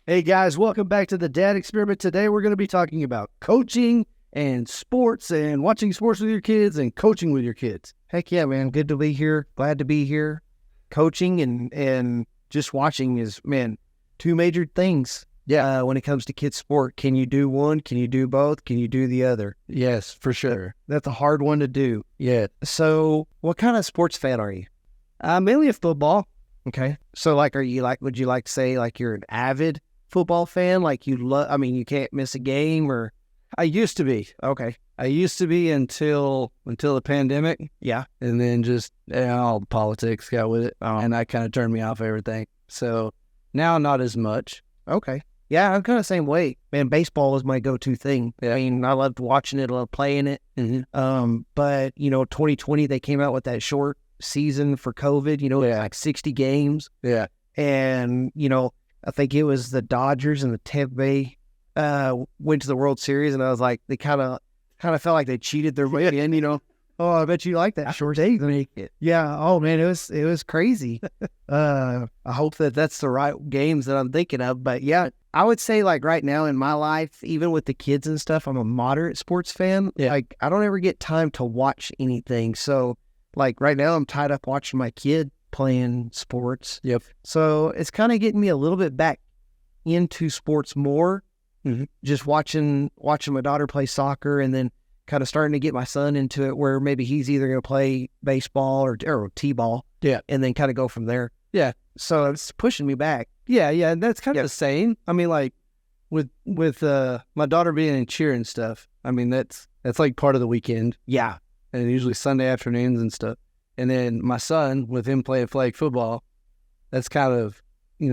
Hey guys, welcome back to the Dad Experiment. Today we're going to be talking about coaching and sports and watching sports with your kids and coaching with your kids. Heck yeah, man. Good to be here. Glad to be here. Coaching and just watching is, man, two major things. Yeah. When it comes to kids' sport. Can you do one? Can you do both? Can you do the other? Yes, for sure. That's a hard one to do. Yeah. So what kind of sports fan are you? Mainly a football. Okay. So would you like to say like you're an avid football fan? Like you can't miss a game or? I used to be. Okay. I used to be until the pandemic. Yeah. And then just all the politics got with it. Oh. And that kind of turned me off everything. So now not as much. Okay. Yeah, I'm kind of the same way. Man, baseball was my go-to thing. Yeah. I mean, I loved watching it, I loved playing it. Mm-hmm. But 2020, they came out with that short season for COVID, like 60 games. Yeah. And, I think it was the Dodgers and the Tampa Bay went to the World Series, and I was like, they kind of felt like they cheated their way in. Oh, I bet you like that short season. Yeah. Oh man, it was crazy. I hope that's the right games that I'm thinking of. But yeah, I would say like right now in my life, even with the kids and stuff, I'm a moderate sports fan. Yeah. Like I don't ever get time to watch anything. So like right now, I'm tied up watching my kid playing sports. Yep. So it's kind of getting me a little bit back into sports more. Mm-hmm. Just watching my daughter play soccer, and then kind of starting to get my son into it where maybe he's either going to play baseball or t-ball. Yeah. And then kind of go from there. Yeah. So it's pushing me back. Yeah. And that's kind of the same. I mean, like with my daughter being in cheer and stuff, I mean, that's like part of the weekend. Yeah. And usually Sunday afternoons and stuff. And then my son, with him playing flag football, that's kind of,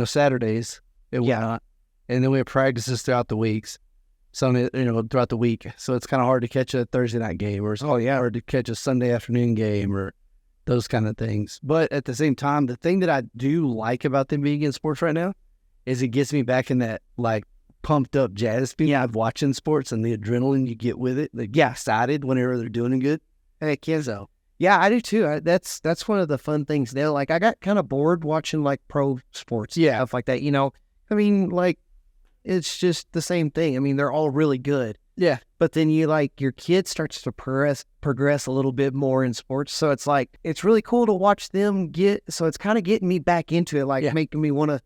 Saturdays and whatnot. And then we have practices throughout the weeks. So, throughout the week. So it's kind of hard to catch a Thursday night game or hard to catch a Sunday afternoon game or those kind of things. But at the same time, the thing that I do like about them being in sports right now is it gets me back in that like pumped up jazz feeling of watching sports and the adrenaline you get with it. Like, excited whenever they're doing good. Heck yeah. So, yeah, I do too. That's one of the fun things there. Like I got kind of bored watching like pro sports. Yeah. Stuff like that, I mean, like, it's just the same thing. I mean, they're all really good. Yeah. But then your kid starts to progress a little bit more in sports. So it's like, it's really cool to watch them so it's kind of getting me back into it, like making me want to,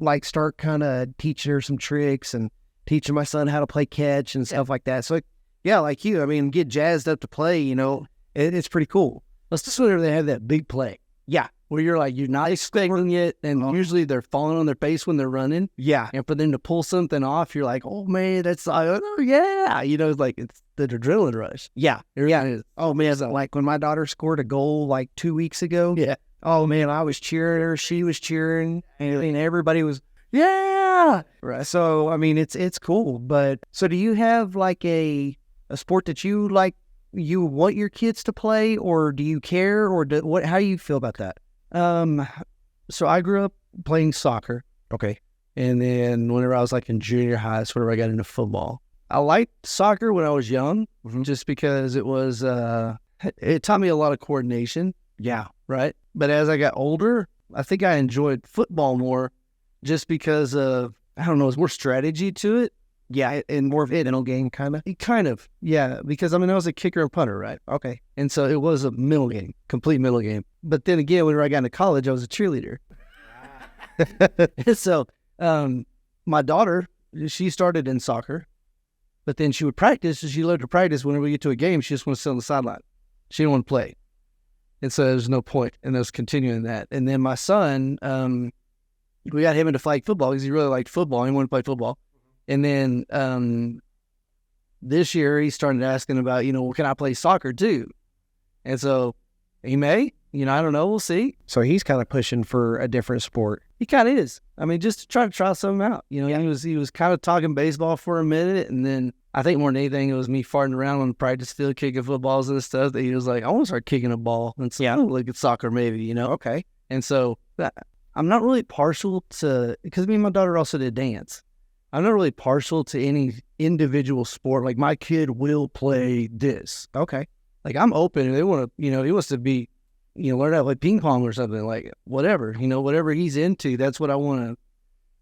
like start kind of teaching her some tricks and teaching my son how to play catch and stuff like that. So like you, I mean, get jazzed up to play, it's pretty cool. Let's just whenever they have that big play. Yeah. Where you're not expecting it, and usually they're falling on their face when they're running. Yeah. And for them to pull something off, you're like, oh, man, that's, it's like it's the adrenaline rush. Yeah. Yeah. Oh, man, like when my daughter scored a goal like 2 weeks ago. Yeah. Oh, man, I was cheering her. She was cheering. And everybody was, yeah. Right. So, I mean, it's cool. But so do you have like a sport that you like, you want your kids to play, or do you care, or how do you feel about that? So I grew up playing soccer. Okay. And then whenever I was like in junior high, that's whenever I got into football. I liked soccer when I was young, just because it was, it taught me a lot of coordination. Yeah. Right. But as I got older, I think I enjoyed football more just because of, I don't know, there's more strategy to it. Yeah, and more of a mental game, kind of? Kind of, yeah, because, I mean, I was a kicker and punter, right? Okay. And so it was a mental game, complete mental game. But then again, whenever I got into college, I was a cheerleader. So my daughter, she started in soccer, but then she would practice, and she loved to practice. Whenever we get to a game, she just wants to sit on the sideline. She didn't want to play. And so there's no point in us continuing that. And then my son, we got him into flag football because he really liked football. He wanted to play football. And then this year he started asking about, well, can I play soccer too? And so he may, I don't know. We'll see. So he's kind of pushing for a different sport. He kind of is. I mean, just to try something out. He was kind of talking baseball for a minute, and then I think more than anything, it was me farting around on the practice field, kicking footballs and stuff. That he was like, I want to start kicking a ball. And so look at soccer, maybe. Okay. And so I'm not really partial to, because me and my daughter also did dance. I'm not really partial to any individual sport. Like, my kid will play this. Okay. Like, I'm open. They want to, he wants to be, learn how to play ping pong or something. Like, whatever, whatever he's into, that's what I want to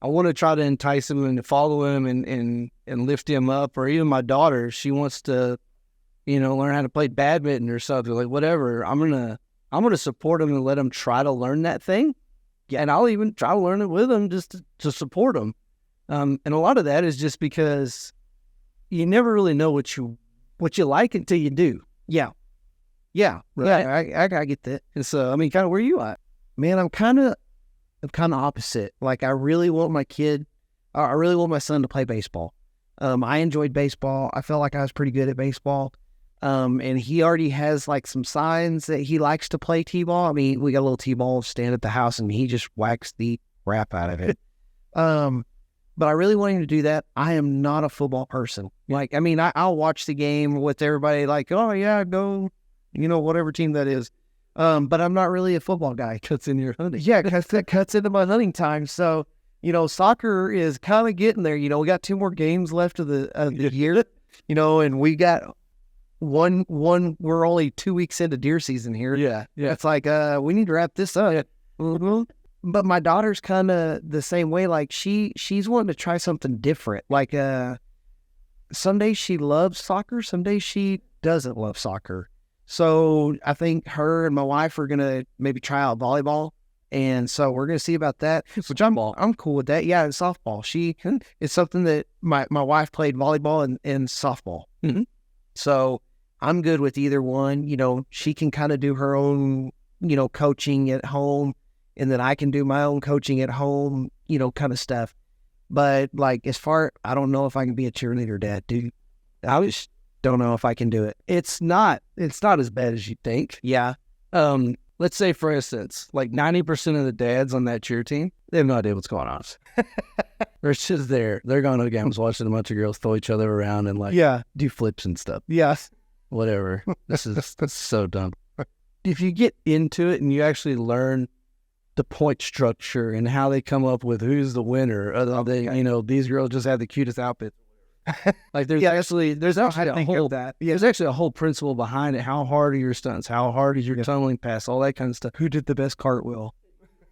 I want to try to entice him and follow him and lift him up. Or even my daughter, she wants to, learn how to play badminton or something, like whatever. I'm gonna support him and let him try to learn that thing. Yeah, and I'll even try to learn it with him just to support him. And a lot of that is just because you never really know what you like until you do. Yeah. Right. I get that. And so, I mean, kind of where you at? Man, I'm kind of opposite. Like, I really want my son to play baseball. I enjoyed baseball. I felt like I was pretty good at baseball. And he already has like some signs that he likes to play t-ball. I mean, we got a little t-ball stand at the house and he just whacks the crap out of it. But I really want him to do that. I am not a football person. Like, I mean, I'll watch the game with everybody like, oh yeah, go, whatever team that is. But I'm not really a football guy. Cuts in your hunting. Yeah, that cuts into my hunting time. So, soccer is kind of getting there. We got 2 more games left of the year, and we got one, we're only 2 weeks into deer season here. Yeah. It's like, we need to wrap this up. Yeah. Mm-hmm. But my daughter's kind of the same way. Like, she's wanting to try something different. Like, some days she loves soccer, some days she doesn't love soccer. So I think her and my wife are going to maybe try out volleyball. And so we're going to see about that, which I'm cool with that. Yeah, and softball. It's something that my wife played volleyball and softball. Mm-hmm. So I'm good with either one. She can kind of do her own, coaching at home, and then I can do my own coaching at home, kind of stuff. But like, I don't know if I can be a cheerleader dad, dude. I just don't know if I can do it. It's not as bad as you think. Yeah. Let's say, for instance, like 90% of the dads on that cheer team, they have no idea what's going on. They're just there. They're going to the games watching a bunch of girls throw each other around and do flips and stuff. Yes. Whatever. That's so dumb. If you get into it and you actually learn the point structure and how they come up with who's the winner, these girls just have the cutest outfits. Like, there's actually a whole principle behind it. How hard are your stunts? How hard is your tunneling pass? All that kind of stuff. Who did the best cartwheel?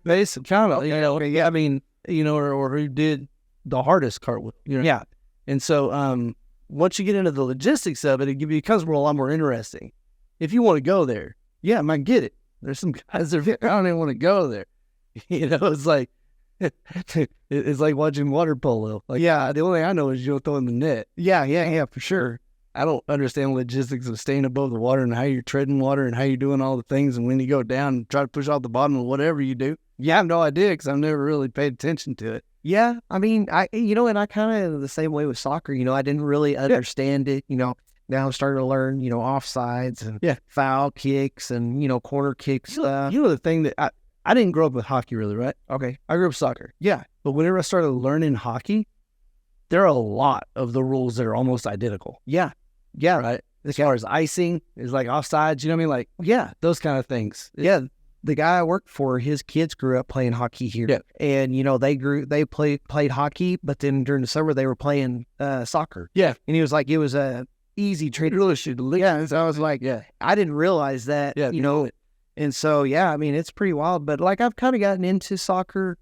Basically, kind of. I mean, or who did the hardest cartwheel? Yeah. And so, once you get into the logistics of it, it becomes a lot more interesting. If you want to go there, I might get it. There's some guys that I don't even want to go there. It's like. It's like watching water polo. Like, the only thing I know is you'll throw in the net. Yeah, for sure. I don't understand logistics of staying above the water and how you're treading water and how you're doing all the things. And when you go down and try to push off the bottom of whatever you do, I have no idea because I've never really paid attention to it. Yeah, I mean, and I kind of the same way with soccer. I didn't really understand it. Now I'm starting to learn, offsides and foul kicks and, corner kicks. The thing that I didn't grow up with hockey really, right? Okay. I grew up soccer. Yeah. But whenever I started learning hockey, there are a lot of the rules that are almost identical. Yeah. Right? As far as icing, is like offsides, you know what I mean? Like, those kind of things. Yeah. The guy I worked for, his kids grew up playing hockey here. Yeah. And, they played hockey, but then during the summer they were playing soccer. Yeah. And he was like, it was a easy transition. Yeah. So I was like, I didn't realize that, And so, I mean, it's pretty wild, but like, I've kind of gotten into soccer,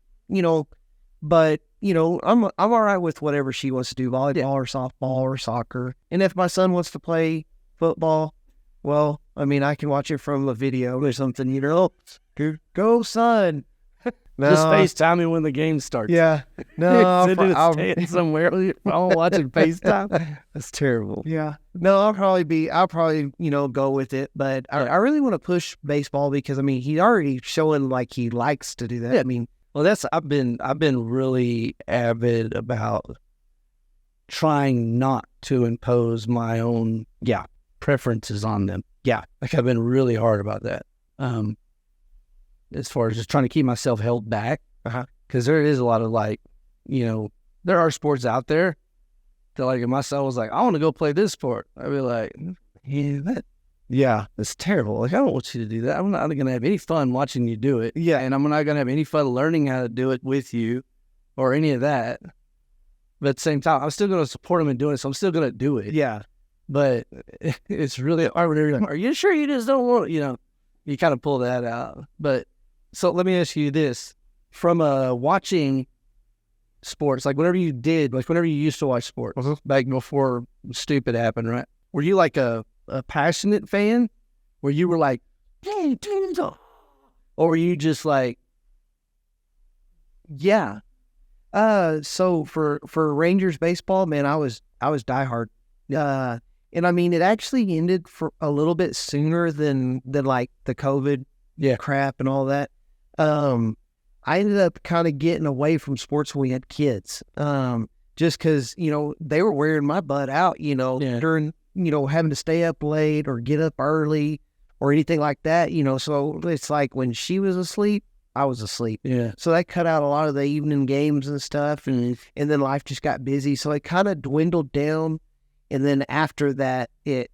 but, I'm all right with whatever she wants to do, volleyball or softball or soccer. And if my son wants to play football, well, I mean, I can watch it from a video or something, go son. No. Just FaceTime me when the game starts. Yeah. No, I'll stay somewhere. I'm watching FaceTime. That's terrible. Yeah. No, I'll probably, go with it. But I really want to push baseball because, I mean, he's already showing like he likes to do that. Yeah. I mean, well, I've been really avid about trying not to impose my own preferences on them. Yeah. Like, I've been really hard about that. As far as just trying to keep myself held back. Because there is a lot of there are sports out there that, like, if my son was like, I want to go play this sport, I'd be like, that's terrible. Like, I don't want you to do that. I'm not going to have any fun watching you do it. Yeah. And I'm not going to have any fun learning how to do it with you or any of that. But at the same time, I'm still going to support him in doing it, so I'm still going to do it. Yeah. But it's really hard when you're like, are you sure you just don't want it? You kind of pull that out. But so let me ask you this. From watching sports, like whenever you used to watch sports back before stupid happened, right? Were you like a passionate fan where you were like, or were you just like, yeah. So for Rangers baseball, man, I was diehard. And I mean, it actually ended for a little bit sooner than like the COVID crap and all that. I ended up kind of getting away from sports when we had kids. Just because, they were wearing my butt out, during, having to stay up late or get up early or anything like that, so it's like when she was asleep, I was asleep. Yeah. So that cut out a lot of the evening games and stuff. And then life just got busy. So it kind of dwindled down. And then after that, it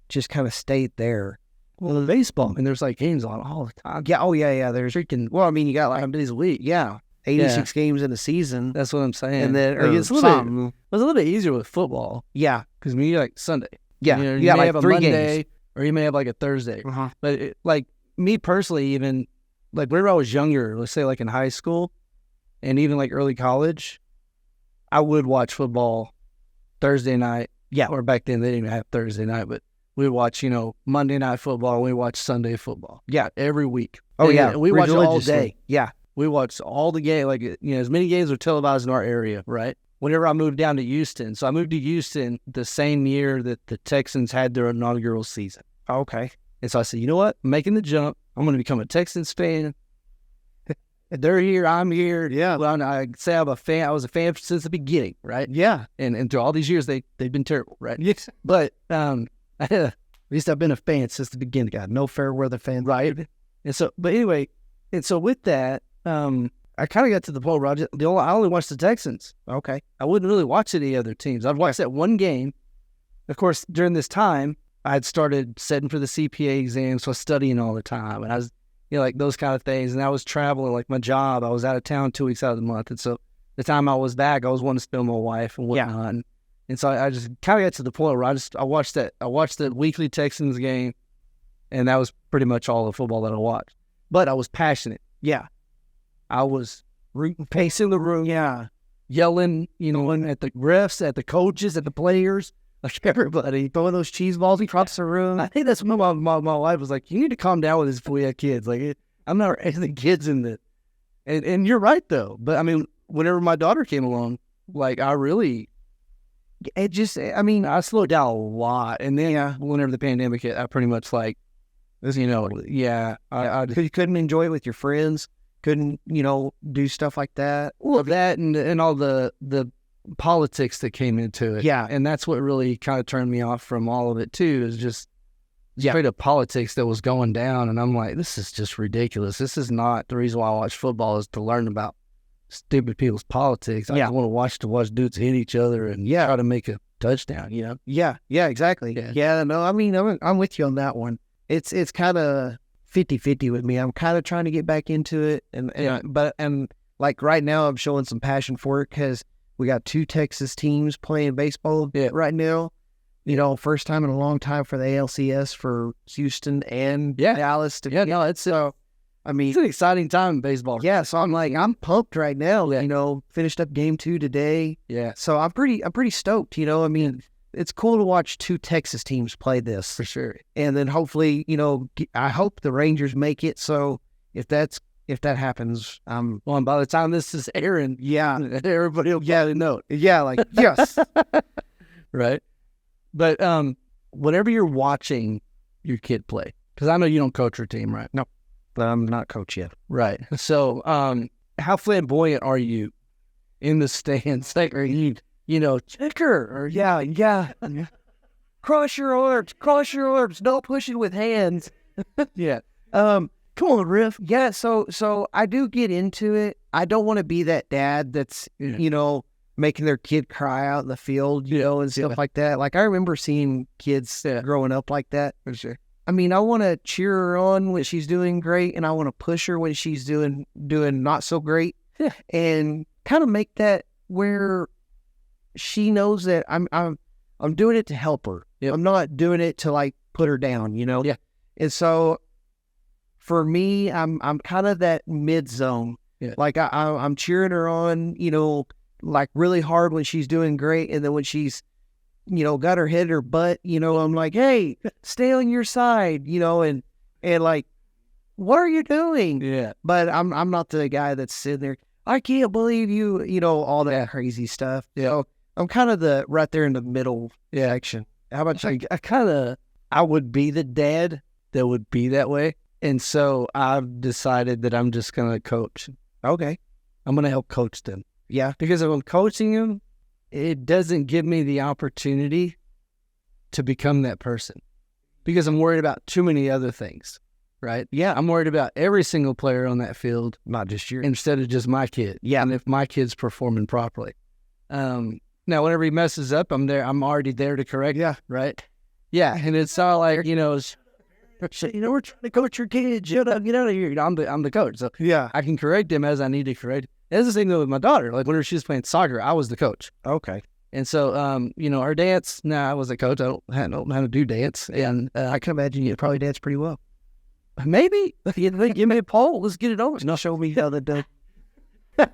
just kind of stayed there. Well, in baseball, and there's like games on all the time. Yeah. Oh, yeah. There's freaking, well, I mean, you got like 5 days a week. Yeah. 86 games in a season. That's what I'm saying. And then it's a little bit easier with football. Yeah. Because you like Sunday. Yeah. You got may like have a 3 Monday, games. or you may have like a Thursday. Uh-huh. But like me personally, even like whenever I was younger, let's say like in high school and even like early college, I would watch football Thursday night. Yeah. Or back then they didn't even have Thursday night, but we would watch, Monday night football and we watch Sunday football. Yeah. Every week. Oh, and, yeah. We watch all day. Yeah. We watched all the games, like, as many games were televised in our area, right? Whenever I moved down to Houston. So I moved to Houston the same year that the Texans had their inaugural season. Okay. And so I said, you know what? I'm making the jump. I'm going to become a Texans fan. They're here. I'm here. Yeah. Well, I say I'm a fan. I was a fan since the beginning, right? Yeah. And through all these years, they've been terrible, right? Yes. But at least I've been a fan since the beginning. Got no fair weather fan. Right. And so, but anyway, with that, I kind of got to the point where I only watched the Texans. Okay. I wouldn't really watch any other teams. I'd watch that one game. Of course, during this time, I'd started setting for the CPA exam, so I was studying all the time. And I was, like those kind of things. And I was traveling, like my job. I was out of town 2 weeks out of the month. And so the time I was back, I was wanting to spend with my wife and whatnot. Yeah. And so I just kind of got to the point where I watched the weekly Texans game, and that was pretty much all the football that I watched. But I was passionate. Yeah. I was pacing the room. Yeah. Yelling, at the refs, at the coaches, at the players, like everybody. Throwing those cheese balls across the room. I think that's when my wife was like, you need to calm down with this before we have kids. Like, I'm not raising kids in the... And you're right, though. But, I mean, whenever my daughter came along, like, I really... I slowed down a lot. And then whenever the pandemic hit, I pretty much I you couldn't enjoy it with your friends, couldn't, do stuff like that. Well, that and all the politics that came into it. Yeah. And that's what really kind of turned me off from all of it, too, is just straight up politics that was going down. And I'm like, this is just ridiculous. This is not the reason why I watch football, is to learn about stupid people's politics. I just want to watch dudes hit each other and try to make a touchdown, Yeah, exactly. Yeah, no, I mean, I'm with you on that one. It's kind of 50-50 with me. I'm kind of trying to get back into it. And like right now I'm showing some passion for it because we got 2 Texas teams playing baseball right now. First time in a long time for the ALCS for Houston and Dallas. It's an exciting time in baseball. Yeah, so I'm pumped right now. Yeah. Finished up game 2 today. Yeah. So I'm pretty stoked. I mean, it's cool to watch 2 Texas teams play this for sure. And then hopefully, I hope the Rangers make it. So if that happens, well, and by the time this is airing, everybody will probably know. Yeah, like yes, right. But whenever you're watching your kid play, because I know you don't coach your team, right? No. I'm not coach yet. Right. So, how flamboyant are you in the stands? Like, are you, checker or cross your arms, no pushing with hands. Yeah. Come on, Riff. Yeah. So I do get into it. I don't want to be that dad that's, making their kid cry out in the field, and stuff like that. Like I remember seeing kids growing up like that. For sure. I mean, I want to cheer her on when she's doing great, and I want to push her when she's doing not so great, and kind of make that where she knows that I'm doing it to help her. Yep. I'm not doing it to put her down, Yeah. And so for me, I'm kind of that mid zone. Yeah. Like I'm cheering her on, like really hard when she's doing great. And then when she's, got her head in her butt, I'm like, hey, stay on your side, and like, what are you doing? Yeah. But I'm not the guy that's sitting there. I can't believe you, all that crazy stuff. Yeah. So I'm kind of right there in the middle section. How about you? I would be the dad that would be that way. And so I've decided that I'm just going to coach. Okay. I'm going to help coach them. Yeah. Because if I'm coaching them, it doesn't give me the opportunity to become that person because I'm worried about too many other things, right? Yeah. I'm worried about every single player on that field, Not just you. instead of just my kid. Yeah. And if my kid's performing properly. Now, whenever he messes up, I'm already there to correct. Yeah. Right. Yeah. And it's all like, we're trying to coach your kid. Shut up, get out of here. I'm the coach. So Yeah. I can correct him as I need to correct. That's the thing though with my daughter. Like whenever she was playing soccer, I was the coach. Okay. And so, her dance, I was a coach. I don't know how to do dance. And I can imagine you probably dance pretty well. maybe, give me a pole. Let's get it over. Now show me how that does. But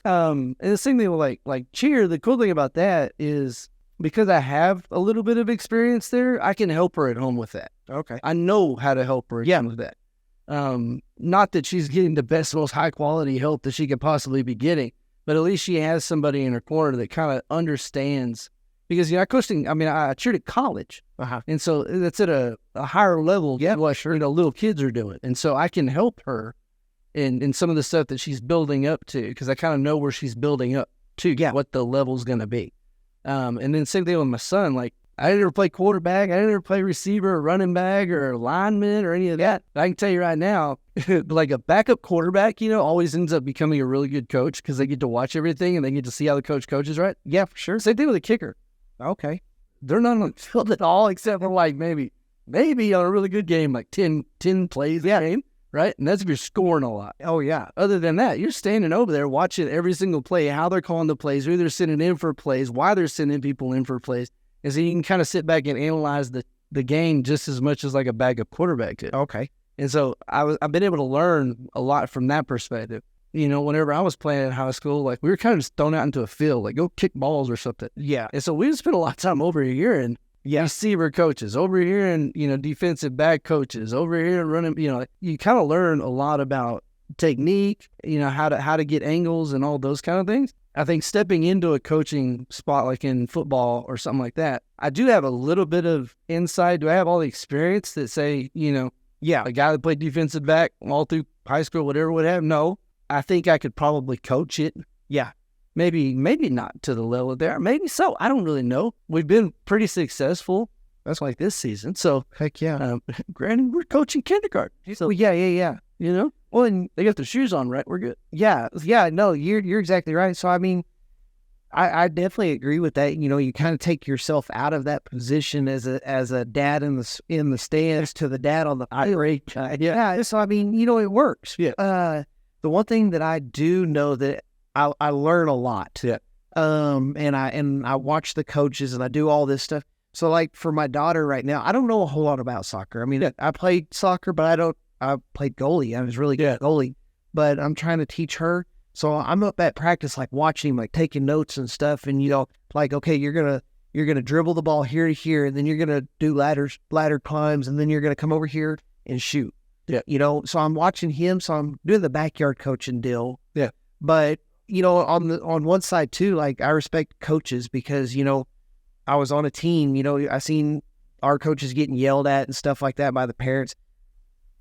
and the same thing with like cheer, the cool thing about that is because I have a little bit of experience there, I can help her at home with that. Okay. I know how to help her with that. Not that she's getting the best, most high quality help that she could possibly be getting, but at least she has somebody in her corner that kind of understands. Because I cheered at college, and so that's at a higher level. Yeah, what little kids are doing, and so I can help her in some of the stuff that she's building up to, because I kind of know where she's building up to, what the level's going to be. And then same thing with my son. Like I didn't ever play quarterback, I didn't ever play receiver or running back or lineman or any of that. But I can tell you right now, like a backup quarterback, always ends up becoming a really good coach because they get to watch everything and they get to see how the coach coaches, right? Yeah, for sure. Same thing with a kicker. Okay. They're not on the field at all except for like maybe on a really good game, like 10 plays a game, right? And that's if you're scoring a lot. Oh, yeah. Other than that, you're standing over there watching every single play, how they're calling the plays, who they're sending in for plays, why they're sending people in for plays. And so you can kind of sit back and analyze the game just as much as like a backup quarterback could. Okay. And so I've been able to learn a lot from that perspective. Whenever I was playing in high school, like we were kind of just thrown out into a field, like go kick balls or something. Yeah. And so we would spend a lot of time over here and receiver coaches, over here and, defensive back coaches, over here and running, you kind of learn a lot about technique, how to get angles and all those kind of things. I think stepping into a coaching spot like in football or something like that, I do have a little bit of insight. Do I have all the experience that say, a guy that played defensive back all through high school, whatever would have? No. I think I could probably coach it. Yeah. Maybe not to the level there. Maybe so. I don't really know. We've been pretty successful. That's like this season. So, heck yeah. Granted, we're coaching kindergarten. So, yeah. Well, and they got their shoes on, right? We're good. Yeah. No, you're exactly right. So, I mean, I definitely agree with that. You kind of take yourself out of that position as a dad in the stands to the dad on the field. Yeah. So, I mean, it works. Yeah. The one thing that I do know that I learn a lot. Yeah. And I watch the coaches and I do all this stuff. So like for my daughter right now, I don't know a whole lot about soccer. I mean, I played soccer, but I played goalie. I was really good at goalie, but I'm trying to teach her. So I'm up at practice, like watching, like taking notes and stuff. And, like, okay, you're going to dribble the ball here to here. And then you're going to do ladder climbs. And then you're going to come over here and shoot. Yeah. So I'm watching him. So I'm doing the backyard coaching deal. Yeah. But, on one side too, like I respect coaches because, I was on a team, I seen our coaches getting yelled at and stuff like that by the parents.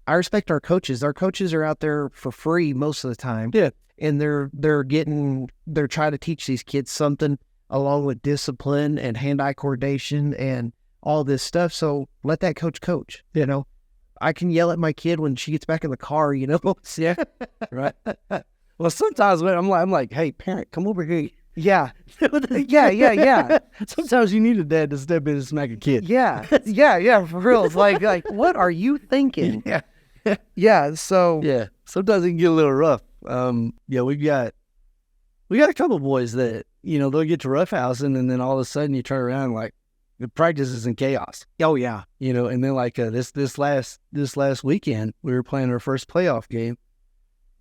I respect our coaches. Our coaches are out there for free most of the time. Yeah. And they're trying to teach these kids something along with discipline and hand-eye coordination and all this stuff. So let that coach. I can yell at my kid when she gets back in the car, Yeah. Right. Well, sometimes when I'm like, hey, parent, come over here. Yeah. Yeah. Sometimes you need a dad to step in and smack a kid. Yeah, for real. It's like, what are you thinking? Yeah. Yeah, so. Yeah. Sometimes it can get a little rough. We got a couple boys that, they'll get to roughhousing and then all of a sudden you turn around like the practice is in chaos. Oh, yeah. And then like this last weekend, we were playing our first playoff game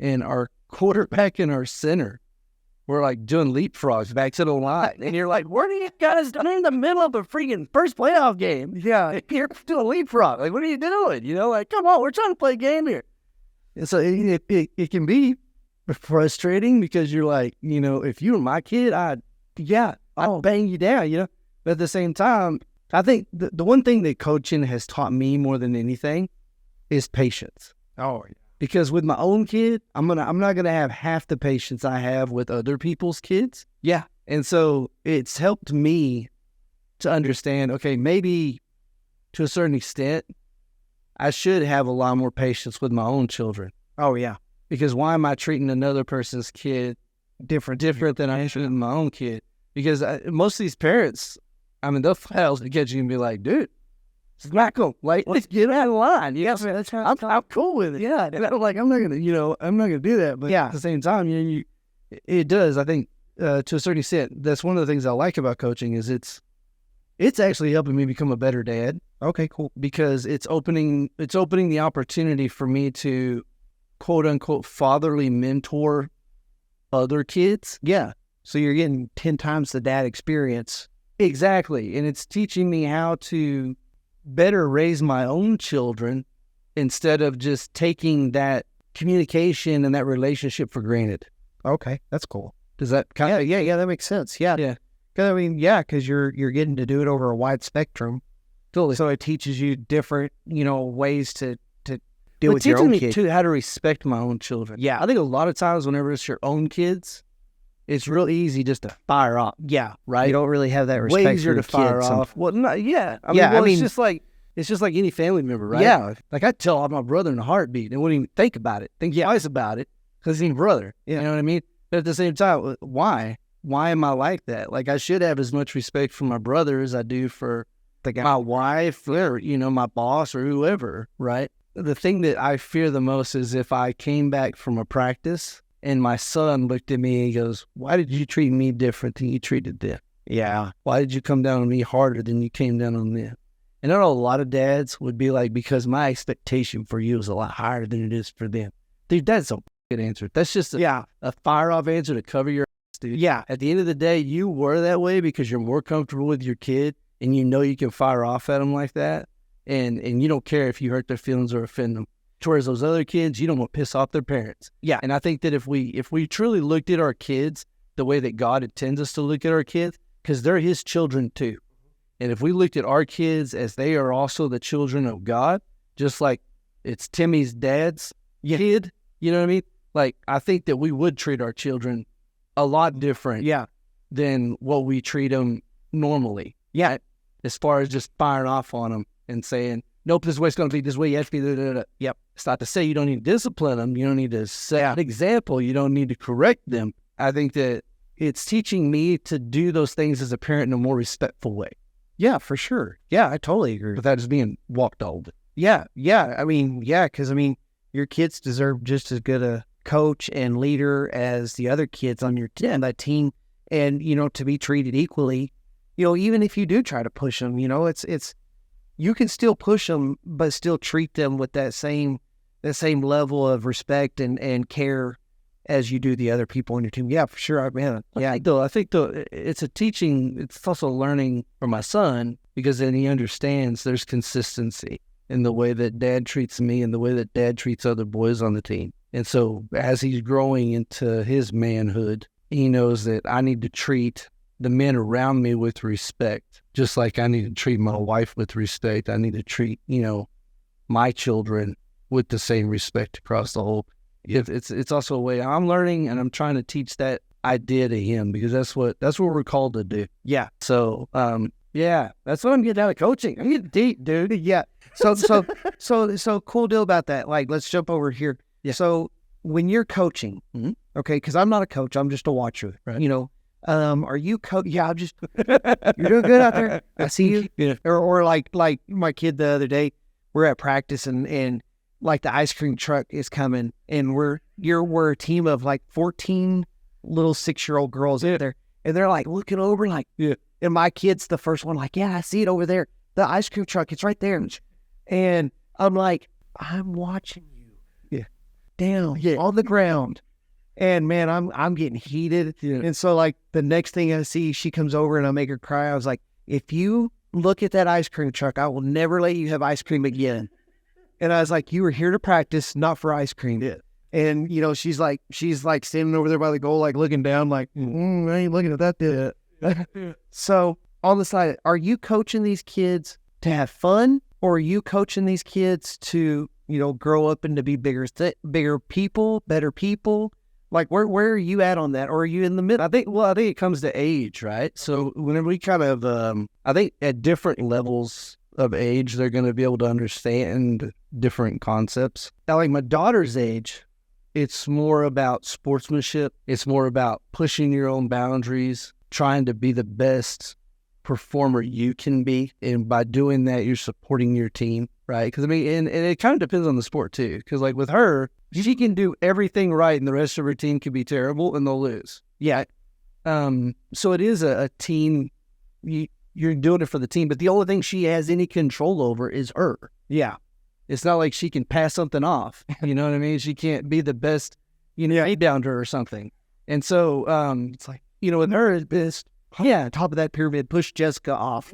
and our quarterback and our center were like doing leapfrogs back to the line. And you're like, what are you guys doing in the middle of a freaking first playoff game? Yeah, you're doing leapfrog. Like, what are you doing? You know, like, come on, we're trying to play a game here. And so it can be frustrating because you're like, you know, if you were my kid, I'd bang you down, you know. But at the same time, I think the one thing that coaching has taught me more than anything is patience. Oh, yeah. Because with my own kid, I'm not gonna have half the patience I have with other people's kids. Yeah. And so it's helped me to understand, okay, maybe to a certain extent, I should have a lot more patience with my own children. Oh, yeah. Because why am I treating another person's kid different than I should my own kid? Because most of these parents, I mean, they'll flat out get you and be like, dude, smack them. Like, let's get out of line. You know, I'm cool with it. Yeah. And I'm like, I'm not going to do that. But at the same time, it does. I think to a certain extent, that's one of the things I like about coaching is it's actually helping me become a better dad. Okay, cool. Because it's opening the opportunity for me to quote unquote fatherly mentor other kids. Yeah. So you're getting 10 times the dad experience. Exactly. And it's teaching me how to better raise my own children instead of just taking that communication and that relationship for granted. Okay, that's cool. Does that kind of... Yeah, that makes sense. Yeah. Yeah. Because, I mean, because you're getting to do it over a wide spectrum. Totally. So it teaches you different, ways to deal with your own kids. It teaches me, too, how to respect my own children. Yeah. I think a lot of times whenever it's your own kids, it's real easy just to fire off. Yeah. Right? You don't really have that respect Way easier for to fire kids. off. Well, no, yeah. I mean, it's just like any family member, right? Yeah. Like I tell my brother in a heartbeat and wouldn't even think about it. Think twice about it because he's a brother. Yeah. You know what I mean? But at the same time, why? Why am I like that? Like I should have as much respect for my brother as I do for my wife or, my boss or whoever, right? The thing that I fear the most is if I came back from a practice and my son looked at me and he goes, why did you treat me different than you treated them? Yeah. Why did you come down on me harder than you came down on them? And I know a lot of dads would be like, because my expectation for you is a lot higher than it is for them. Dude, that's a good answer. That's just a fire-off answer to cover your ass, dude. Yeah. At the end of the day, you were that way because you're more comfortable with your kid and you know you can fire off at them like that. And you don't care if you hurt their feelings or offend them. Towards those other kids, you don't want to piss off their parents. Yeah. And I think that if we truly looked at our kids the way that God intends us to look at our kids, because they're his children too. And if we looked at our kids as they are also the children of God, just like it's Timmy's dad's kid, you know what I mean? Like, I think that we would treat our children a lot different than what we treat them normally. Yeah. As far as just firing off on them and saying, nope, this way's going to be this way. You have to be da. Yep. It's not to say you don't need to discipline them. You don't need to set an example. You don't need to correct them. I think that it's teaching me to do those things as a parent in a more respectful way. Yeah, for sure. Yeah, I totally agree. Without just being walked all over. Yeah. I mean, because, your kids deserve just as good a coach and leader as the other kids on that team. And, to be treated equally, even if you do try to push them, it's you can still push them, but still treat them with that same level of respect and care as you do the other people on your team. Yeah, for sure, man. Yeah. I think it's a teaching. It's also learning for my son because then he understands there's consistency in the way that dad treats me and the way that dad treats other boys on the team. And so as he's growing into his manhood, he knows that I need to treat the men around me with respect, just like I need to treat my wife with respect. I need to treat, my children with the same respect across the whole. It's also a way I'm learning, and I'm trying to teach that idea to him because that's what we're called to do. Yeah. So, that's what I'm getting out of coaching. I'm getting deep, dude. Yeah. So cool deal about that. Like, let's jump over here. Yeah. So when you're coaching, okay, because I'm not a coach, I'm just a watcher. Right. Are you Yeah, I'm just. You're doing good out there. I see you. Yeah. Or like my kid the other day, we're at practice and like the ice cream truck is coming and we're a team of like 14 little 6-year-old girls out there and they're like looking over like, and my kid's the first one like, I see it over there. The ice cream truck, it's right there. And I'm like, I'm watching you. Yeah. down on the ground. And man, I'm getting heated. Yeah. And so like the next thing I see, she comes over and I make her cry. I was like, if you look at that ice cream truck, I will never let you have ice cream again. And I was like, you were here to practice, not for ice cream. Yeah. And you know, she's like standing over there by the goal, like looking down, like, I ain't looking at that dude. So on the side, are you coaching these kids to have fun, or are you coaching these kids to, you know, grow up and to be bigger people, better people? Like, where are you at on that? Or are you in the middle? I think it comes to age, right? So whenever we kind of, I think at different levels of age, they're going to be able to understand different concepts. Now, like my daughter's age, it's more about sportsmanship. It's more about pushing your own boundaries, trying to be the best performer you can be. And by doing that, you're supporting your team, right? Because I mean, and it kind of depends on the sport too. Because like with her, she can do everything right and the rest of her team can be terrible and they'll lose. Yeah. So it is a team. You're doing it for the team, but the only thing she has any control over is her. Yeah. It's not like she can pass something off. You know what I mean? She can't be the best, rebounder or something. And so it's like, with her, it's top of that pyramid, push Jessica off.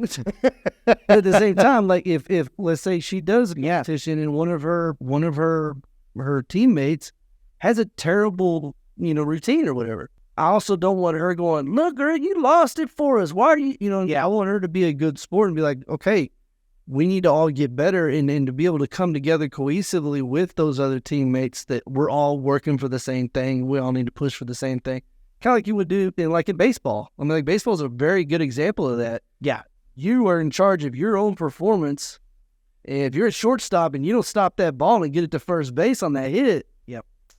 At the same time, like if let's say she does a competition and one of her teammates has a terrible, routine or whatever. I also don't want her going, look, girl, you lost it for us. Why are you, I want her to be a good sport and be like, okay, we need to all get better and to be able to come together cohesively with those other teammates that we're all working for the same thing. We all need to push for the same thing. Kind of like you would do in baseball. I mean, like baseball is a very good example of that. Yeah. You are in charge of your own performance. If you're a shortstop and you don't stop that ball and get it to first base on that hit,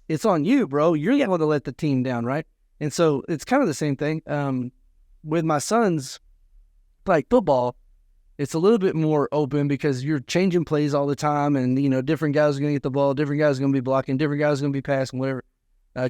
it's on you, bro. You're the one to let the team down, right? And so it's kind of the same thing. With my sons, like football, it's a little bit more open because you're changing plays all the time and, different guys are going to get the ball, different guys are going to be blocking, different guys are going to be passing, whatever,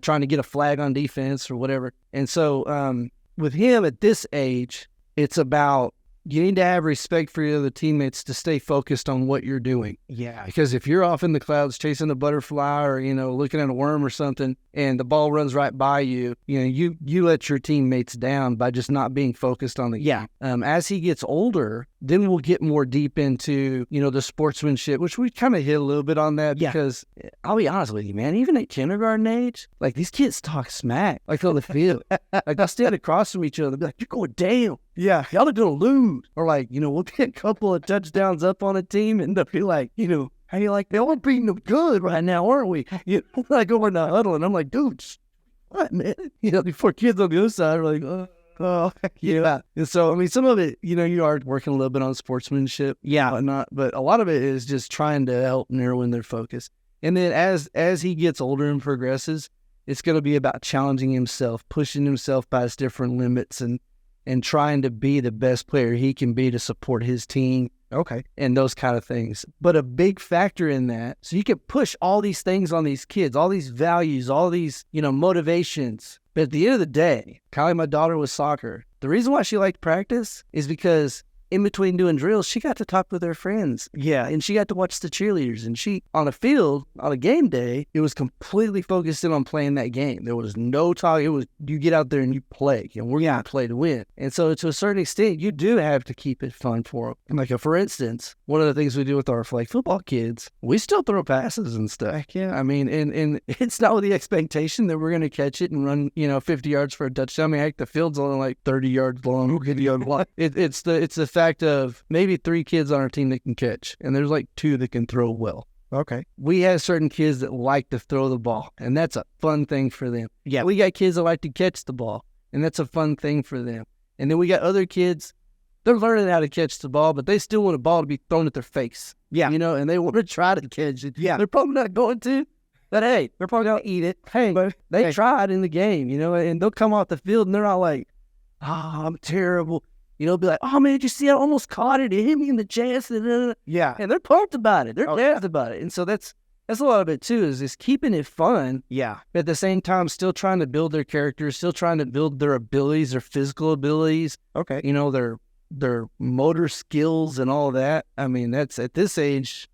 trying to get a flag on defense or whatever. And so with him at this age, it's about you need to have respect for your other teammates to stay focused on what you're doing. Yeah. Because if you're off in the clouds chasing a butterfly or, looking at a worm or something and the ball runs right by you, you let your teammates down by just not being focused on the game. As he gets older, then we'll get more deep into, the sportsmanship, which we kind of hit a little bit on that because I'll be honest with you, man, even at kindergarten age, like these kids talk smack, like on the field. Like they'll stand across from each other and be like, you're going down. Yeah. Y'all are going to lose. Or like, we'll get a couple of touchdowns up on a team and they'll be like, how you like, they're all beating them good right now, aren't we? Like over in the huddle and I'm like, dude, what, man? Before kids on the other side are like, oh, yeah. And so, I mean, some of it, you are working a little bit on sportsmanship, whatnot, but a lot of it is just trying to help narrow in their focus. And then as he gets older and progresses, it's going to be about challenging himself, pushing himself past different limits and trying to be the best player he can be to support his team. Okay. And those kind of things. But a big factor in that, so you can push all these things on these kids, all these values, all these, motivations. But at the end of the day, Kylie, my daughter, with soccer, the reason why she liked practice is because in between doing drills, she got to talk with her friends. Yeah. And she got to watch the cheerleaders. And she, on a field, on a game day, it was completely focused in on playing that game. There was no talk. It was, you get out there and you play. And we're going to play to win. And so to a certain extent, you do have to keep it fun for them. Like, for instance, one of the things we do with our flag football kids, we still throw passes and stuff. Yeah. I mean, and it's not with the expectation that we're going to catch it and run, 50 yards for a touchdown. I mean, heck, the field's only like 30 yards long. It's the fact of maybe 3 kids on our team that can catch, and there's like 2 that can throw well. Okay. We have certain kids that like to throw the ball, and that's a fun thing for them. Yeah. We got kids that like to catch the ball, and that's a fun thing for them. And then we got other kids, they're learning how to catch the ball, but they still want a ball to be thrown at their face. Yeah. And they want to try to catch it. Yeah. They're probably not going to, but hey, they're probably going to eat it. Hey, but they tried in the game, and they'll come off the field and they're not like, I'm terrible. Be like, oh, man, did you see I almost caught it? It hit me in the chest. Yeah. And they're pumped about it. They're jazzed about it. And so that's a lot of it, too, is keeping it fun. Yeah. But at the same time, still trying to build their characters, still trying to build their abilities, their physical abilities. Okay. Their motor skills and all that. I mean, that's at this age,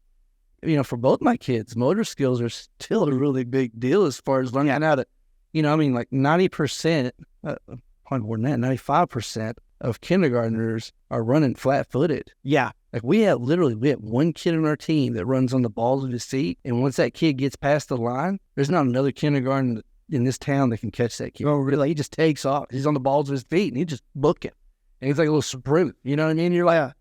for both my kids, motor skills are still a really big deal as far as learning how to, like 90%, probably more than that, 95% of kindergartners are running flat-footed. Yeah. Like we have one kid on our team that runs on the balls of his feet, and once that kid gets past the line, there's not another kindergarten in this town that can catch that kid. Oh, really? He just takes off. He's on the balls of his feet, and he just book it. And he's like a little sprint. You know what I mean? You're like,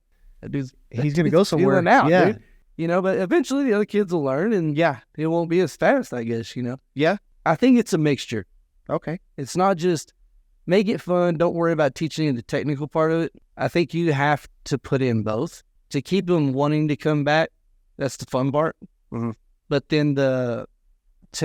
that dude's he's gonna go somewhere now, yeah. dude. But eventually the other kids will learn, and it won't be as fast, I guess. Yeah. I think it's a mixture. Okay. It's not just make it fun. Don't worry about teaching the technical part of it. I think you have to put in both to keep them wanting to come back. That's the fun part. Mm-hmm. But then to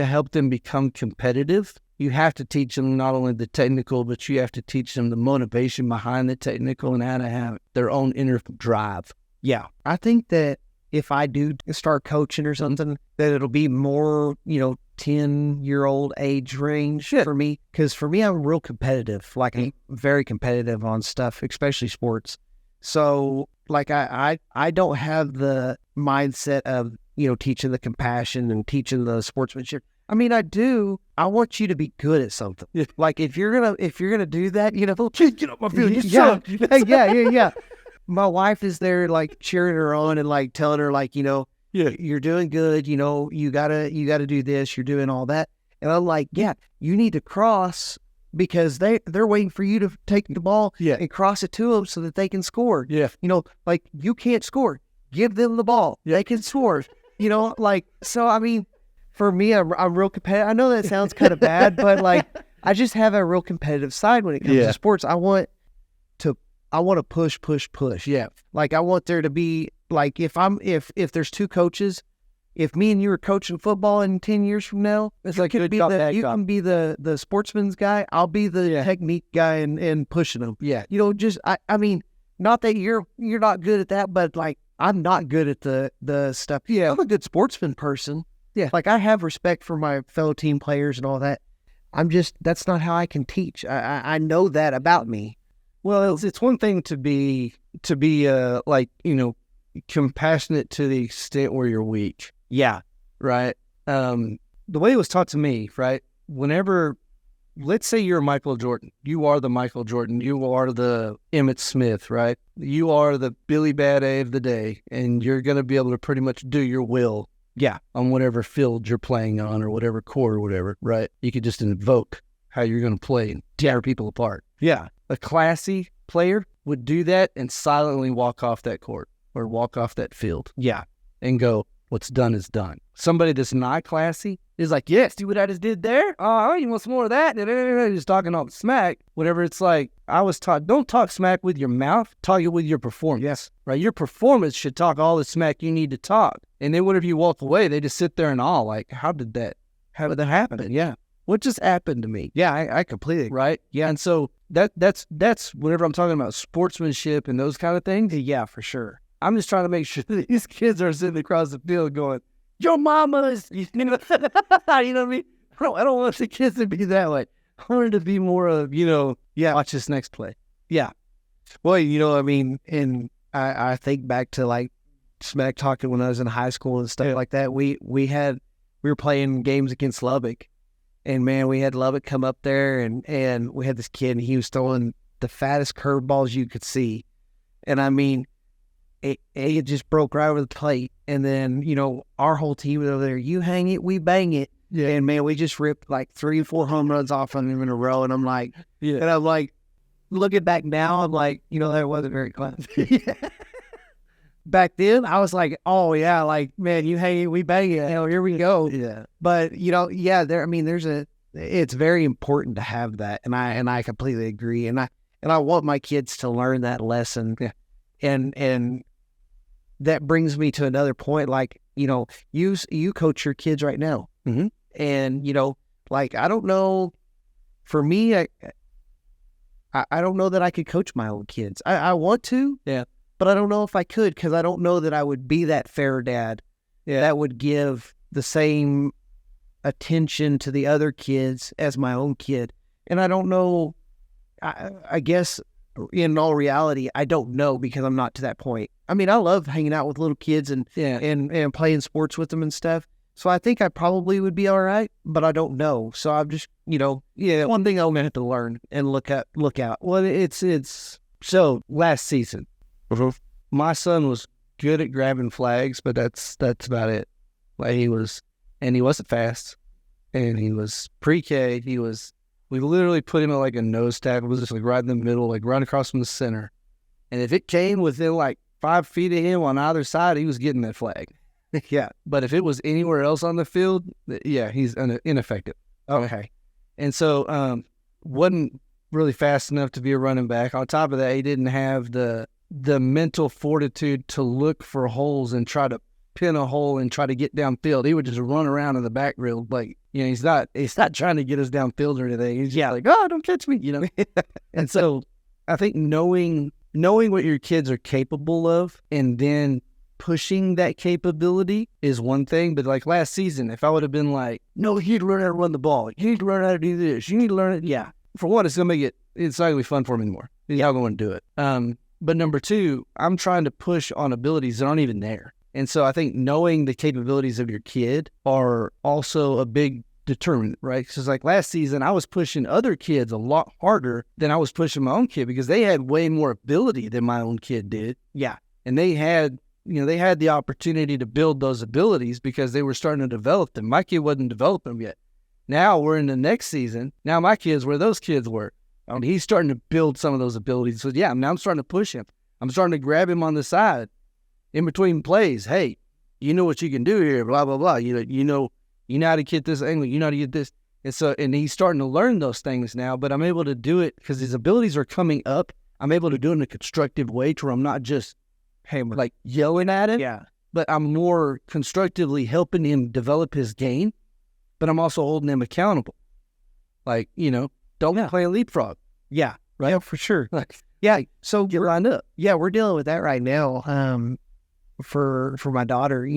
help them become competitive, you have to teach them not only the technical, but you have to teach them the motivation behind the technical and how to have their own inner drive. Yeah. I think that if I do start coaching or something, that it'll be more, 10-year-old age range for me. Because for me, I'm real competitive. Like, I'm very competitive on stuff, especially sports. So, like, I don't have the mindset of, teaching the compassion and teaching the sportsmanship. I mean, I do. I want you to be good at something. Yeah. Like, if you're gonna do that, get up my field. You suck. suck. Yeah. My wife is there, like, cheering her on and, like, telling her, like, you're doing good. You gotta do this. You're doing all that. And I'm like, yeah, you need to cross because they're waiting for you to take the ball and cross it to them so that they can score. Yeah. Like, you can't score. Give them the ball. They can score. So, I mean, for me, I'm real competitive. I know that sounds kind of bad, but, like, I just have a real competitive side when it comes to sports. I want to push. Yeah. Like, I want there to be, like, if there's two coaches, if me and you are coaching football in 10 years from now, it's like you can be the sportsman's guy. I'll be the technique guy and pushing them. Yeah. I mean, not that you're not good at that, but, like, I'm not good at the stuff. Yeah. I'm a good sportsman person. Yeah. Like, I have respect for my fellow team players and all that. That's not how I can teach. I know that about me. Well, it's one thing to be compassionate to the extent where you're weak. Yeah. Right. The way it was taught to me, right? Whenever, let's say you're Michael Jordan, you are the Michael Jordan, you are the Emmitt Smith, right? You are the Billy Bad A of the day, and you're going to be able to pretty much do your will. Yeah. On whatever field you're playing on or whatever court or whatever, right? You could just invoke how you're going to play and tear people apart. Yeah. A classy player would do that and silently walk off that court or walk off that field. Yeah. And go, what's done is done. Somebody that's not classy is like, yes, see what I just did there? Oh, you want some more of that? Just talking all the smack. Whatever, it's like, I was taught, don't talk smack with your mouth, talk it with your performance. Yes. Right? Your performance should talk all the smack you need to talk. And then whenever you walk away, they just sit there in awe, like, how did that happen? Yeah. What just happened to me? Yeah, I completely agree. Right? Yeah. And so that's whenever I'm talking about sportsmanship and those kind of things. Yeah, for sure. I'm just trying to make sure that these kids are sitting across the field going, your mama's, you know what I mean? I don't want the kids to be that way. I want it to be more of, watch this next play. Yeah. Well, I mean, and I think back to, like, smack talking when I was in high school and stuff like that. We were playing games against Lubbock, and, man, we had Lubbock come up there, and we had this kid, and he was throwing the fattest curveballs you could see. And, I mean, it just broke right over the plate. And then, our whole team was over there. You hang it, we bang it. Yeah. And, man, we just ripped like 3 or 4 home runs off on him in a row. And I'm like, looking back now, I'm like, that wasn't very classy. Back then, I was like, oh, yeah, like, man, you hang it, we bang it. Hell, here we go. Yeah. But, it's very important to have that. And I completely agree. And I want my kids to learn that lesson. Yeah. And that brings me to another point. Like, you coach your kids right now. Mm-hmm. And, like, I don't know, for me, I don't know that I could coach my own kids. I want to. Yeah. But I don't know if I could, because I don't know that I would be that fair dad that would give the same attention to the other kids as my own kid. And I don't know, I guess in all reality, I don't know, because I'm not to that point. I mean, I love hanging out with little kids and playing sports with them and stuff. So I think I probably would be all right, but I don't know. So I'm just, one thing I'm gonna have to learn and look out. Well, it's so last season, my son was good at grabbing flags, but that's about it. Like he wasn't fast, and he was pre-K. We literally put him at like a nose tackle, was just like right in the middle, like right across from the center. And if it came within like 5 feet of him on either side, he was getting that flag. Yeah. But if it was anywhere else on the field, he's ineffective. Okay. And so wasn't really fast enough to be a running back. On top of that, he didn't have the mental fortitude to look for holes and try to pin a hole and try to get downfield. He would just run around in the backfield like, he's not trying to get us downfield or anything. He's just like, oh, don't catch me, And so I think knowing what your kids are capable of and then pushing that capability is one thing. But like last season, if I would have been like, no, you need to learn how to run the ball. You need to learn how to do this. You need to learn it. Yeah. For one, it's not going to be fun for him anymore. He's not going to do it. But number two, I'm trying to push on abilities that aren't even there. And so I think knowing the capabilities of your kid are also a big determinant, right? Because like last season, I was pushing other kids a lot harder than I was pushing my own kid because they had way more ability than my own kid did. Yeah. And they had the opportunity to build those abilities because they were starting to develop them. My kid wasn't developing them yet. Now we're in the next season. Now my kid's where those kids were. And he's starting to build some of those abilities. So now I'm starting to push him. I'm starting to grab him on the side in between plays. Hey, you know what you can do here, blah, blah, blah. You know how to get this angle. You know how to get this. And he's starting to learn those things now, but I'm able to do it because his abilities are coming up. I'm able to do it in a constructive way to where I'm not just like yelling at him. Yeah. But I'm more constructively helping him develop his game, but I'm also holding him accountable. Like, don't play a leapfrog. Yeah. Right? Yeah, for sure. Like, so get lined up. Yeah, we're dealing with that right now. For my daughter,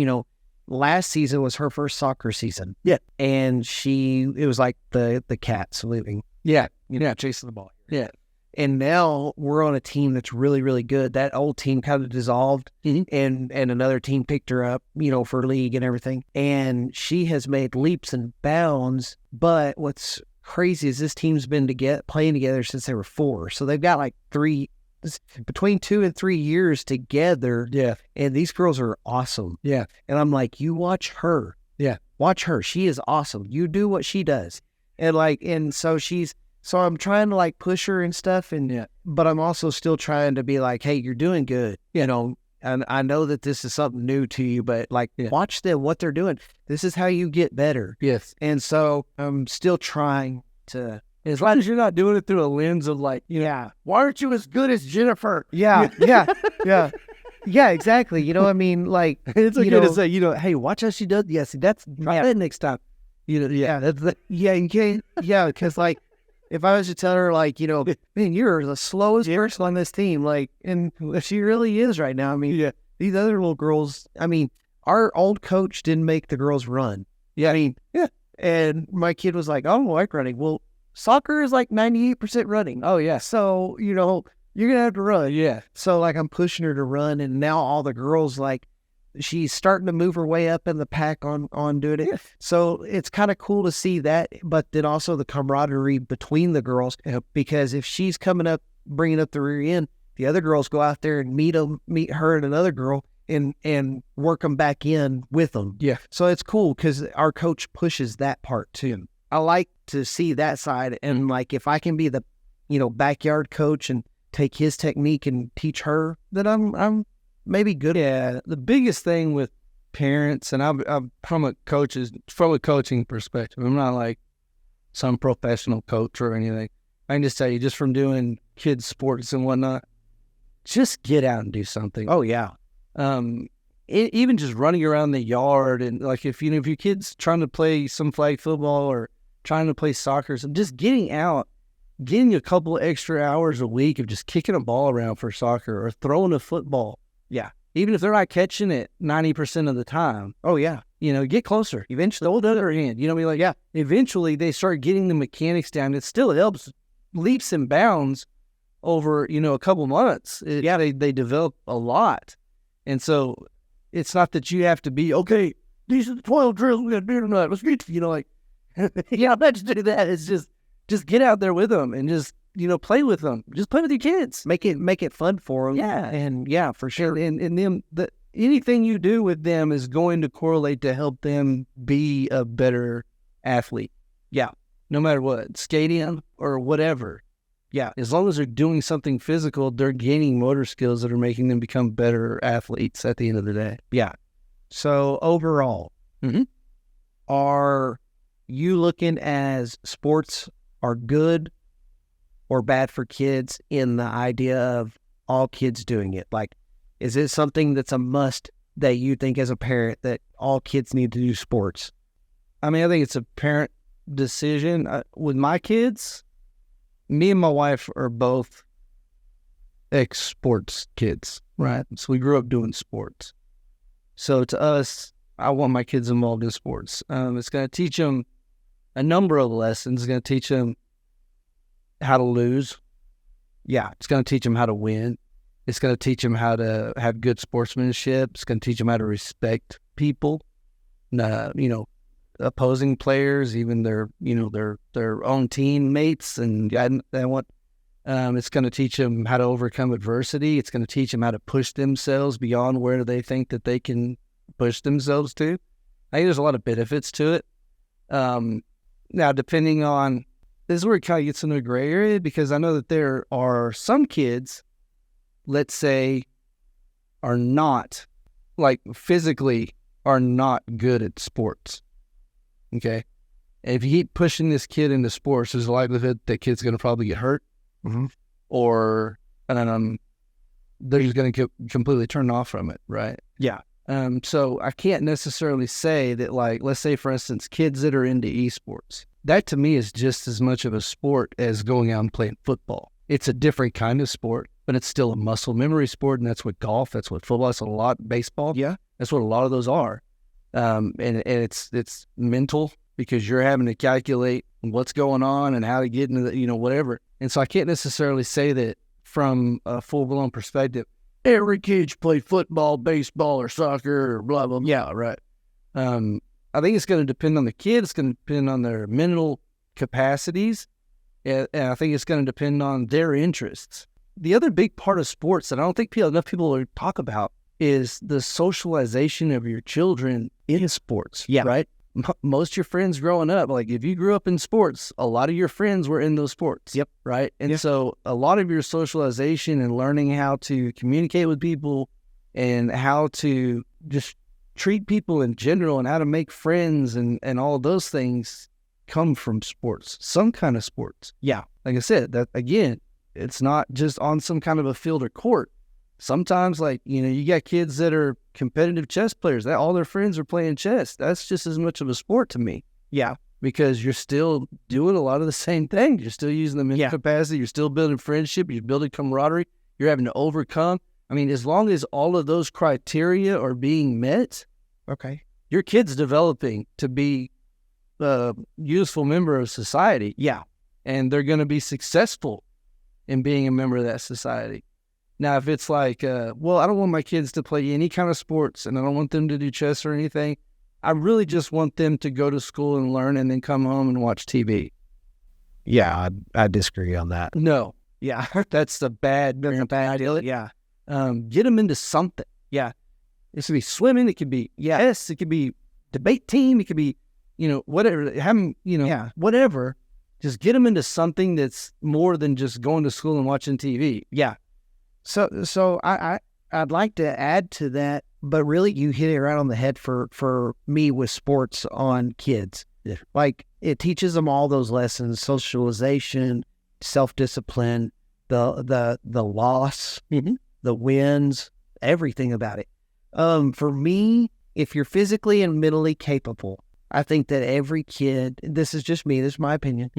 last season was her first soccer season. Yeah. And it was like the cats leaving. Yeah. Chasing the ball. Yeah. And now we're on a team that's really, really good. That old team kind of dissolved, and another team picked her up, for league and everything. And she has made leaps and bounds. But what's crazy is this team's been playing together since they were 4. So they've got like between 2 and 3 years together. Yeah. And these girls are awesome. Yeah. And I'm like, you watch her. Yeah. Watch her. She is awesome. You do what she does. And so I'm trying to like push her and stuff. But I'm also still trying to be like, hey, you're doing good. And I know that this is something new to you, but like watch them, what they're doing. This is how you get better. Yes. And so I'm still trying to, as long as you're not doing it through a lens of like, why aren't you as good as Jennifer? Yeah, exactly. I mean, like, it's okay to say, hey, watch how she does. Yeah, see, try that next time. You can't, because like, if I was to tell her, like, man, you're the slowest person on this team, like, and she really is right now. I mean, these other little girls, I mean, our old coach didn't make the girls run. Yeah, I mean, and my kid was like, I don't like running. Well, soccer is like 98% running. Oh, yeah. So, you're going to have to run. Yeah. So, like, I'm pushing her to run, and now all the girls, like, she's starting to move her way up in the pack on doing it. Yeah. So it's kind of cool to see that, but then also the camaraderie between the girls, because if she's coming up, bringing up the rear end, the other girls go out there and meet her and another girl and work them back in with them. Yeah. So it's cool because our coach pushes that part too. I like to see that side, and like if I can be the, backyard coach and take his technique and teach her, then I'm maybe good. Yeah, the biggest thing with parents, and I'm from a coaching perspective, I'm not like some professional coach or anything. I can just tell you, just from doing kids' sports and whatnot, just get out and do something. Oh yeah. Even just running around the yard, and like if your kid's trying to play some flag football or trying to play soccer, so just getting out, getting a couple extra hours a week of just kicking a ball around for soccer or throwing a football. Yeah. Even if they're not catching it 90% of the time. Oh, yeah. Get closer. Eventually, hold the other hand. Eventually they start getting the mechanics down. It still helps leaps and bounds over, a couple months. They develop a lot. And so it's not that you have to be, okay, these are the 12 drills we got to do tonight. Let's get, like, yeah, let's do that. It's just get out there with them and just, play with them. Just play with your kids. Make it fun for them. Yeah. And yeah, for sure. And them, anything you do with them is going to correlate to help them be a better athlete. Yeah. No matter what, skating or whatever. Yeah. As long as they're doing something physical, they're gaining motor skills that are making them become better athletes at the end of the day. Yeah. So overall, are you looking as sports are good or bad for kids in the idea of all kids doing it? Like, is it something that's a must that you think as a parent that all kids need to do sports? I mean, I think it's a parent decision. With my kids, me and my wife are both ex-sports kids, right? So we grew up doing sports. So to us, I want my kids involved in sports. It's going to teach them a number of lessons. It's going to teach them how to lose. Yeah. It's going to teach them how to win. It's going to teach them how to have good sportsmanship. It's going to teach them how to respect people, opposing players, even their own teammates. And it's going to teach them how to overcome adversity. It's going to teach them how to push themselves beyond where they think that they can push themselves to. I think there's a lot of benefits to it. Now, depending on, this is where it kind of gets into a gray area, because I know that there are some kids, let's say, are not, like, physically are not good at sports. Okay? And if you keep pushing this kid into sports, there's a likelihood that kid's going to probably get hurt, or they're just going to get completely turned off from it, right? Yeah. So I can't necessarily say that, like, let's say, for instance, kids that are into esports, that to me is just as much of a sport as going out and playing football. It's a different kind of sport, but it's still a muscle memory sport, and that's what golf, that's what football, that's a lot, baseball. Yeah. That's what a lot of those are. And it's mental, because you're having to calculate what's going on and how to get into the, whatever. And so I can't necessarily say that from a full-blown perspective, every kid should play football, baseball, or soccer, or blah, blah, blah. Yeah, right. I think it's going to depend on the kid. It's going to depend on their mental capacities. And I think it's going to depend on their interests. The other big part of sports that I don't think enough people talk about is the socialization of your children in sports. Yeah. Right? Most of your friends growing up, like, if you grew up in sports, a lot of your friends were in those sports. Yep. Right? And so a lot of your socialization and learning how to communicate with people and how to just treat people in general and how to make friends and all of those things come from sports, some kind of sports. Yeah. Like I said, that again, it's not just on some kind of a field or court. Sometimes, like, you got kids that are competitive chess players, that all their friends are playing chess. That's just as much of a sport to me. Yeah. Because you're still doing a lot of the same things. You're still using the mental capacity. You're still building friendship. You're building camaraderie. You're having to overcome. I mean, as long as all of those criteria are being met, okay, your kid's developing to be a useful member of society. Yeah. And they're going to be successful in being a member of that society. Now, if it's like, well, I don't want my kids to play any kind of sports and I don't want them to do chess or anything, I really just want them to go to school and learn and then come home and watch TV. Yeah, I disagree on that. No. Yeah. That's a bad idea. Yeah. Get them into something. Yeah. It could be swimming. It could be chess. It could be debate team. It could be, whatever. Have them, whatever. Just get them into something that's more than just going to school and watching TV. Yeah. So I'd like to add to that, but really you hit it right on the head for me with sports on kids. Yeah. Like, it teaches them all those lessons: socialization, self-discipline, the loss, the wins, everything about it. For me, if you're physically and mentally capable, I think that every kid, this is just me, this is my opinion,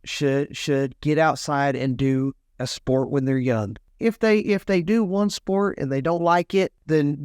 should get outside and do a sport when they're young. If they do one sport and they don't like it, then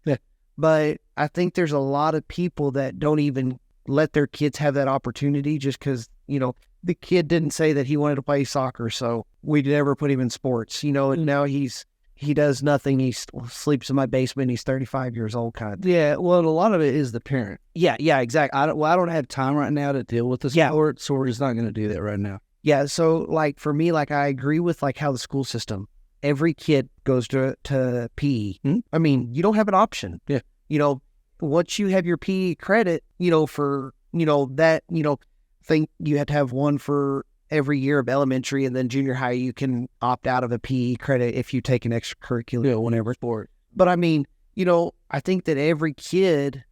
Yeah. But I think there's a lot of people that don't even let their kids have that opportunity just because, the kid didn't say that he wanted to play soccer, so we never put him in sports, and now he's he does nothing. He sleeps in my basement. He's 35 years old, kind of. Yeah, well, a lot of it is the parent. Yeah, exactly. I don't have time right now to deal with the sport, so we're just not going to do that right now. Yeah, so like for me, like I agree with like how the school system, every kid goes to PE. Mm-hmm. I mean, you don't have an option. Yeah. Once you have your PE credit, for, that, think you have to have one for every year of elementary, and then junior high, you can opt out of a PE credit if you take an extracurricular, whatever sport. But I mean, I think that every kid,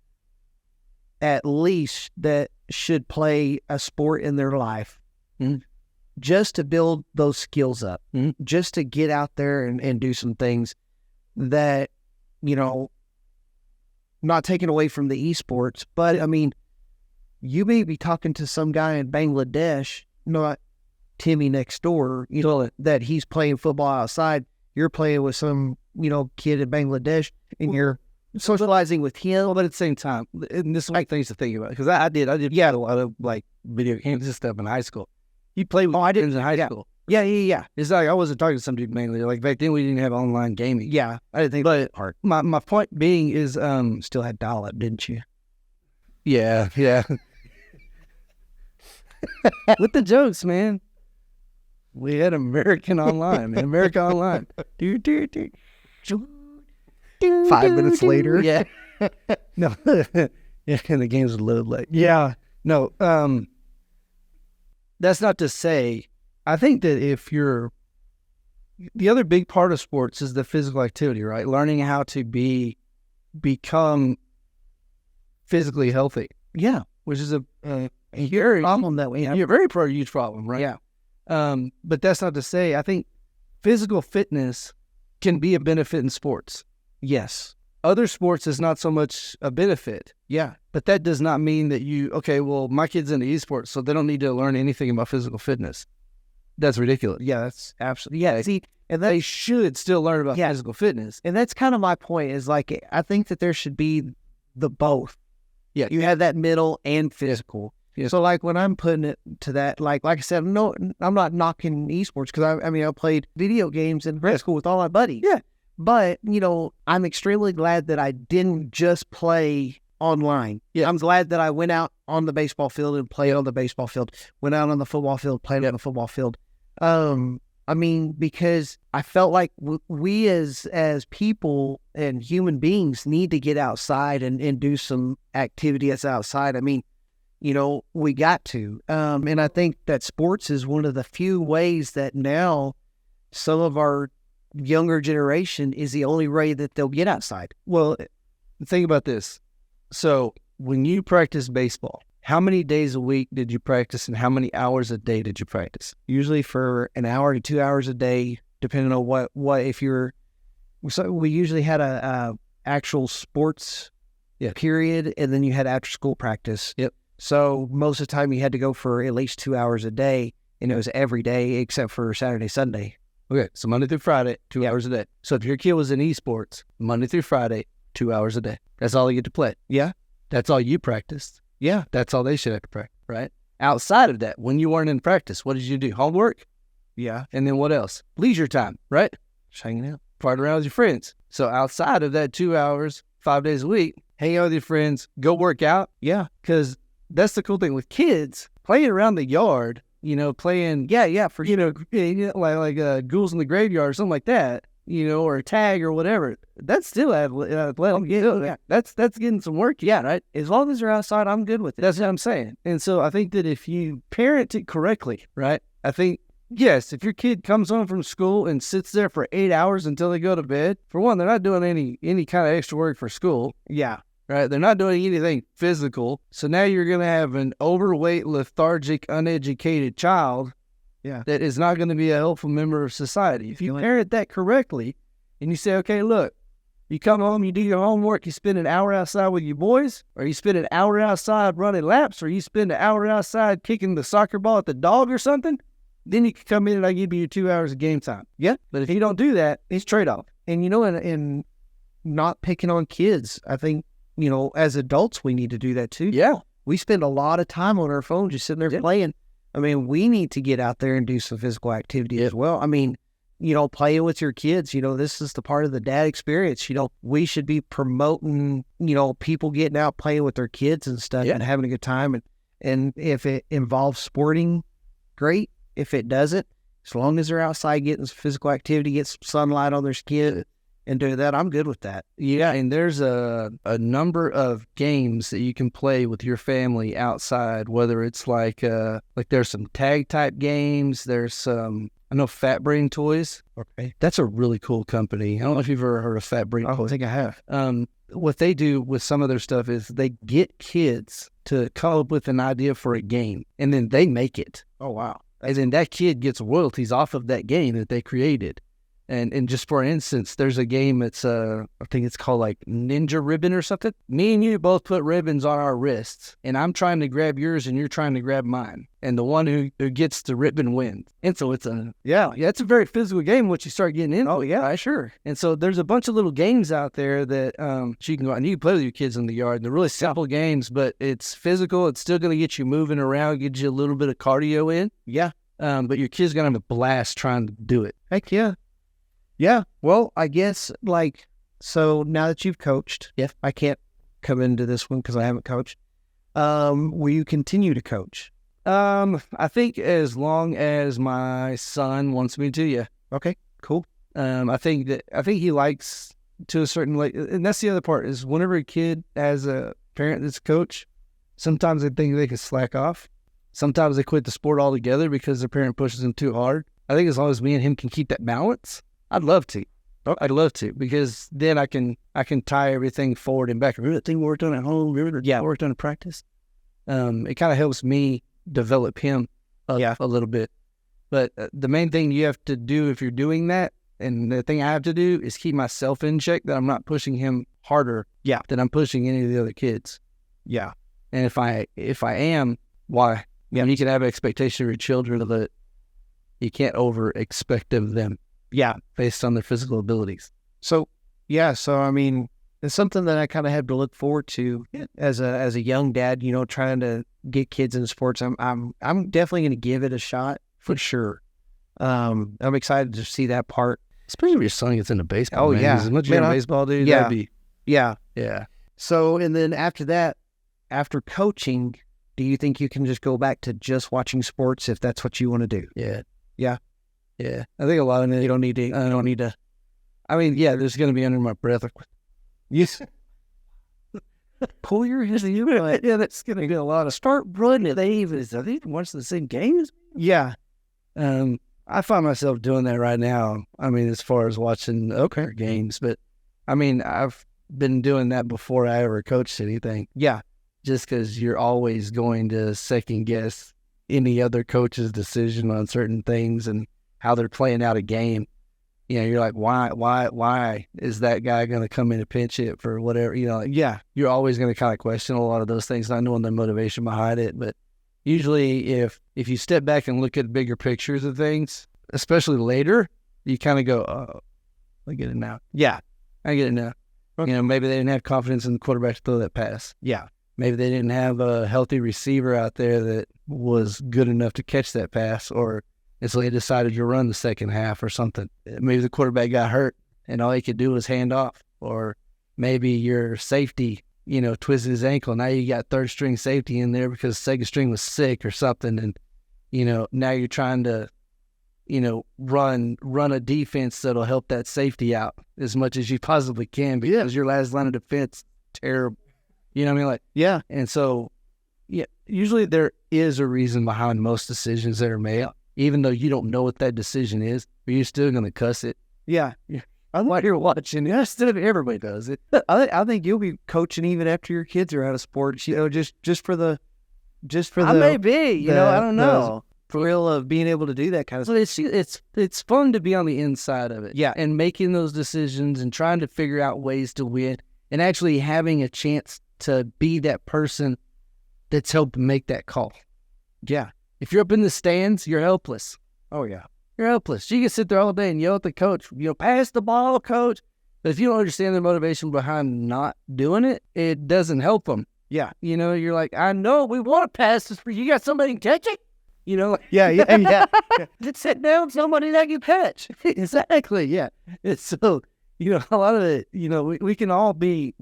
at least, that should play a sport in their life, just to build those skills up, just to get out there and do some things that, not taken away from the esports, but I mean, you may be talking to some guy in Bangladesh, not Timmy next door, that he's playing football outside. You're playing with some, kid in Bangladesh, and you're socializing with him. But at the same time, and this is one things to think about, because I did play a lot of like video games and stuff in high school. You played with friends in high school. Yeah. It's like I wasn't talking to some dude mainly. Like back then, we didn't have online gaming. Yeah, I didn't think but that part. My point being is, Still had dial-up, didn't you? Yeah. With the jokes, man. We had American Online, man. America Online. 5 minutes later. Yeah. No. Yeah, and the games would load late. Yeah. No. That's not to say, I think that the other big part of sports is the physical activity, right? Learning how to become physically healthy. Yeah. Which is a huge problem that we have. Yeah, very huge problem, right? Yeah. But that's not to say, I think physical fitness can be a benefit in sports. Yes. Other sports is not so much a benefit. Yeah. But that does not mean that my kid's into esports, so they don't need to learn anything about physical fitness. That's ridiculous. Yeah, that's absolutely. Yeah. See, and they should still learn about physical fitness. And that's kind of my point, is like, I think that there should be the both. Yeah. You have that middle and physical. Yeah. So like when I'm putting it to that, like I said, no, I'm not knocking esports, because I played video games in grade school with all my buddies. Yeah. But, I'm extremely glad that I didn't just play online. Yeah. I'm glad that I went out on the baseball field and played on the baseball field, went out on the football field, played on the football field. Because I felt like we as people and human beings need to get outside and do some activity that's outside. I mean, we got to. And I think that sports is one of the few ways that now some of our younger generation is the only way that they'll get outside. Well, think about this. So when you practice baseball, how many days a week did you practice, and how many hours a day did you practice? Usually for an hour to 2 hours a day, depending on what so we usually had a actual sports period, and then you had after school practice. Yep. So most of the time you had to go for at least 2 hours a day, and it was every day except for Saturday, Sunday. Okay, so Monday through Friday, 2 hours a day. So if your kid was in esports, Monday through Friday, 2 hours a day. That's all they get to play. Yeah. That's all you practiced. Yeah. That's all they should have to practice, right? Outside of that, when you weren't in practice, what did you do? Homework? Yeah. And then what else? Leisure time, right? Just hanging out. Party around with your friends. So outside of that 2 hours, 5 days a week, hang out with your friends, go work out. Yeah. Because that's the cool thing with kids, playing around the yard, playing, for like Ghouls in the Graveyard or something like that, or a tag or whatever. That's still athletic. Yeah. That's getting some work. Yeah, right. As long as they're outside, I'm good with it. That's what I'm saying. And so I think that if you parent it correctly, right, I think, yes, if your kid comes home from school and sits there for 8 hours until they go to bed, for one, they're not doing any kind of extra work for school. Yeah. Right? They're not doing anything physical. So now you're going to have an overweight, lethargic, uneducated child that is not going to be a helpful member of society. If you parent that correctly and you say, okay, look, you come home, you do your homework, you spend an hour outside with your boys, or you spend an hour outside running laps, or you spend an hour outside kicking the soccer ball at the dog or something, then you can come in and I give you your 2 hours of game time. Yeah. But if you don't do that, it's trade-off. And, and not picking on kids, I think, as adults, we need to do that too. Yeah. We spend a lot of time on our phone just sitting there playing. I mean, we need to get out there and do some physical activity as well. I mean, playing with your kids, this is the part of the dad experience. We should be promoting, people getting out playing with their kids and stuff and having a good time. And if it involves sporting, great. If it doesn't, as long as they're outside getting some physical activity, get some sunlight on their skin and do that, I'm good with that. Yeah, and there's a number of games that you can play with your family outside, whether it's like there's some tag type games, there's some, I know Fat Brain Toys. Okay. That's a really cool company. I don't know if you've ever heard of Fat Brain Toys. I think I have. What they do with some of their stuff is they get kids to come up with an idea for a game, and then they make it. Oh, wow. And then that kid gets royalties off of that game that they created. And just for instance, there's a game that's, I think it's called like Ninja Ribbon or something. Me and you both put ribbons on our wrists, and I'm trying to grab yours and you're trying to grab mine. And the one who gets the ribbon wins. And so it's it's a very physical game once you start getting into it. Oh, yeah, sure. And so there's a bunch of little games out there that you can go out and you can play with your kids in the yard. They're really simple games, but it's physical. It's still going to get you moving around, get you a little bit of cardio in. Yeah. But your kid's going to have a blast trying to do it. Heck yeah. Yeah. Well, I guess so now that you've coached, I can't come into this one because I haven't coached. Will you continue to coach? I think as long as my son wants me to, yeah. Okay, cool. I think he likes to a certain and that's the other part is whenever a kid has a parent that's a coach, sometimes they think they can slack off. Sometimes they quit the sport altogether because their parent pushes them too hard. I think as long as me and him can keep that balance, I'd love to. I'd love to, because then I can tie everything forward and back. Remember that thing we worked on at home? Remember that we worked on in practice? It kind of helps me develop him a little bit. But the main thing you have to do if you're doing that, and the thing I have to do, is keep myself in check, that I'm not pushing him harder than I'm pushing any of the other kids. Yeah. And if I am, why? Yeah, you can have an expectation of your children, but you can't over expect of them. Yeah. Based on their physical abilities. So I mean, it's something that I kind of had to look forward to as a young dad, trying to get kids into sports. I'm definitely going to give it a shot for sure. I'm excited to see that part. Especially if your son gets into baseball. Oh, man. yeah. As much as you're a baseball dude, yeah. that'd be. Yeah. Yeah. So, and then after that, after coaching, do you think you can just go back to just watching sports if that's what you want to do? Yeah. Yeah. Yeah. I think a lot of it, you don't need to. I mean, yeah, there's going to be under my breath. Yes. Pull your head. Yeah, that's going to be a lot of start running. Are they even watching the same games? Yeah. I find myself doing that right now. I mean, as far as watching games, but I mean, I've been doing that before I ever coached anything. Yeah. Just because you're always going to second guess any other coach's decision on certain things and how they're playing out a game. You're like, why is that guy going to come in and pinch hit for whatever, you're always going to kind of question a lot of those things, not knowing the motivation behind it. But usually if you step back and look at bigger pictures of things, especially later, you kind of go, oh, I get it now. Yeah. I get it now. Okay. Maybe they didn't have confidence in the quarterback to throw that pass. Yeah. Maybe they didn't have a healthy receiver out there that was good enough to catch that pass, or so they decided to run the second half or something. Maybe the quarterback got hurt and all he could do was hand off. Or maybe your safety, twisted his ankle. Now you got third string safety in there because second string was sick or something. And, now you're trying to, run a defense that'll help that safety out as much as you possibly can because your last line of defense, terrible. You know what I mean? Like, yeah. And so, usually there is a reason behind most decisions that are made, even though you don't know what that decision is, but you're still going to cuss it. Yeah. While you're watching, everybody does it. I think you'll be coaching even after your kids are out of sports, just for the. I may be, I don't know. Thrill of being able to do that kind of stuff. So it's fun to be on the inside of it. Yeah. And making those decisions and trying to figure out ways to win and actually having a chance to be that person that's helping make that call. Yeah. If you're up in the stands, you're helpless. Oh, yeah. You're helpless. You can sit there all day and yell at the coach, pass the ball, coach. But if you don't understand the motivation behind not doing it, it doesn't help them. Yeah. You're like, I know we want to pass this for you. You got somebody to catch it? You know, yeah. just sit down, somebody that you catch. Exactly, yeah. It's so, a lot of it, we can all be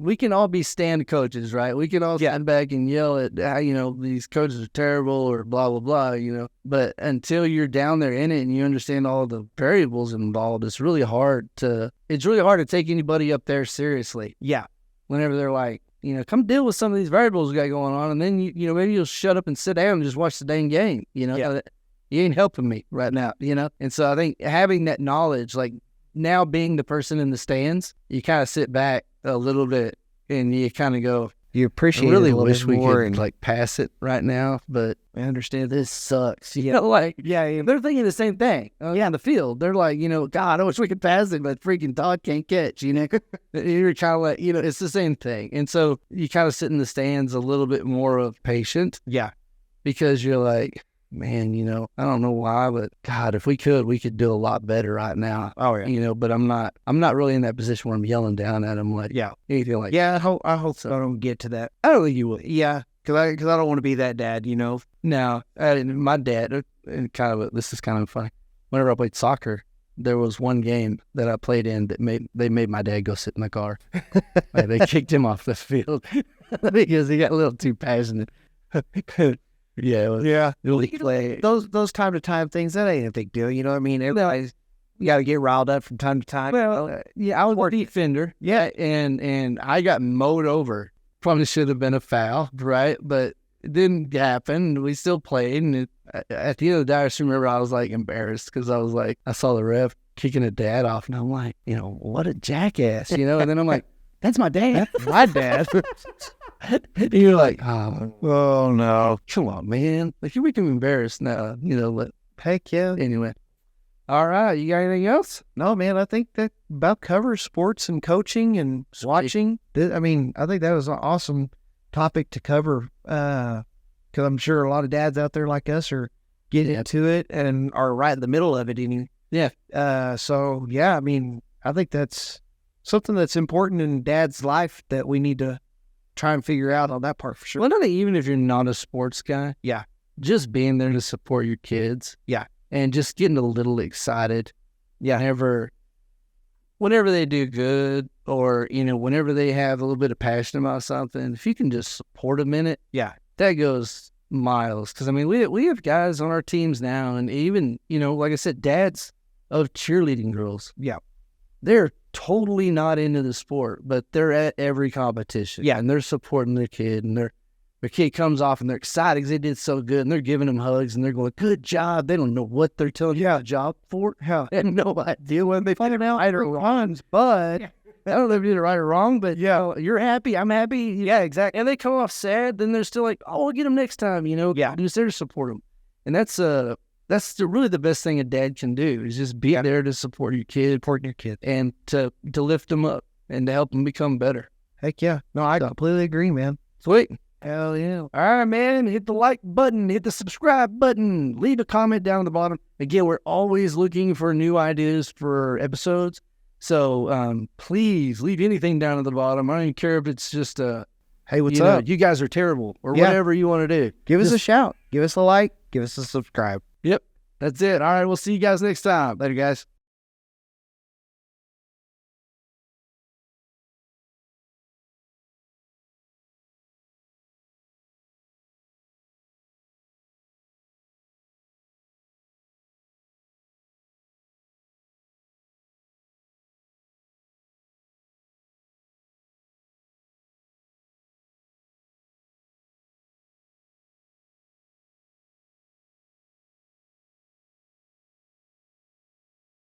stand coaches, right? We can all stand back and yell at how, these coaches are terrible or blah, blah, blah, But until you're down there in it and you understand all the variables involved, it's really hard to take anybody up there seriously. Yeah. Whenever they're like, come deal with some of these variables we got going on, and then maybe you'll shut up and sit down and just watch the dang game. You ain't helping me right now. And so I think having that knowledge, like now being the person in the stands, you kind of sit back a little bit and you kind of go, you appreciate. I really it a wish we more could and like pass it right now, but I understand this sucks. Yeah. They're thinking the same thing. In the field, they're like, God, I wish we could pass it, but freaking Todd can't catch. You're kind of like, it's the same thing. And so you kind of sit in the stands a little bit more of patient. Yeah, because you're like, man, I don't know why, but God, if we could do a lot better right now. Oh yeah. But I'm not really in that position where I'm yelling down at them like, anything like. Yeah, I hope so. I don't get to that. I don't think you will. Yeah, because I don't want to be that dad. No, my dad. This is kind of funny. Whenever I played soccer, there was one game that I played in that they made my dad go sit in the car. Like, they kicked him off the field because he got a little too passionate. Yeah. Play. Those time to time things, that ain't a big deal. You know what I mean? Everybody's, you got to get riled up from time to time. Well, I was a defender. Yeah, and I got mowed over. Probably should have been a foul, right? But it didn't happen. We still played, and at the end of the day, I just remember I was like embarrassed because I was like, I saw the ref kicking a dad off, and I'm like, what a jackass, And then I'm like, that's my dad. That's my dad. And you're like, oh no, come on, man. Like, you're making me embarrassed now. Heck yeah. Anyway. All right. You got anything else? No, man. I think that about covers sports and coaching and watching. I think that was an awesome topic to cover because I'm sure a lot of dads out there like us are getting into it and are right in the middle of it. So, yeah, I think that's something that's important in dad's life that we need to try and figure out on that part for sure. Well, I think even if you're not a sports guy, just being there to support your kids, and just getting a little excited, whenever they do good, or whenever they have a little bit of passion about something, if you can just support them in it, that goes miles. Because we have guys on our teams now, and even like I said, dads of cheerleading girls, they're totally not into the sport, but they're at every competition. Yeah. And they're supporting their kid, and their kid comes off and they're excited because they did so good, and they're giving them hugs and they're going, good job. They don't know what they're telling you good job for. Yeah. They have no idea when they find it out right or wrong. But I don't know if you did it right or wrong, but you're happy. I'm happy. Yeah, exactly. And they come off sad, then they're still like, oh, we'll get them next time, Just there to support them. And that's really the best thing a dad can do is just be there to support your kid, and to lift them up and to help them become better. Heck yeah. No, I completely agree, man. Sweet. Hell yeah. All right, man. Hit the like button. Hit the subscribe button. Leave a comment down at the bottom. Again, we're always looking for new ideas for episodes. So please leave anything down at the bottom. I don't even care if it's just hey, what's up? You guys are terrible or whatever you want to do. Give us a shout. Give us a like. Give us a subscribe. Yep. That's it. All right. We'll see you guys next time. Later, guys.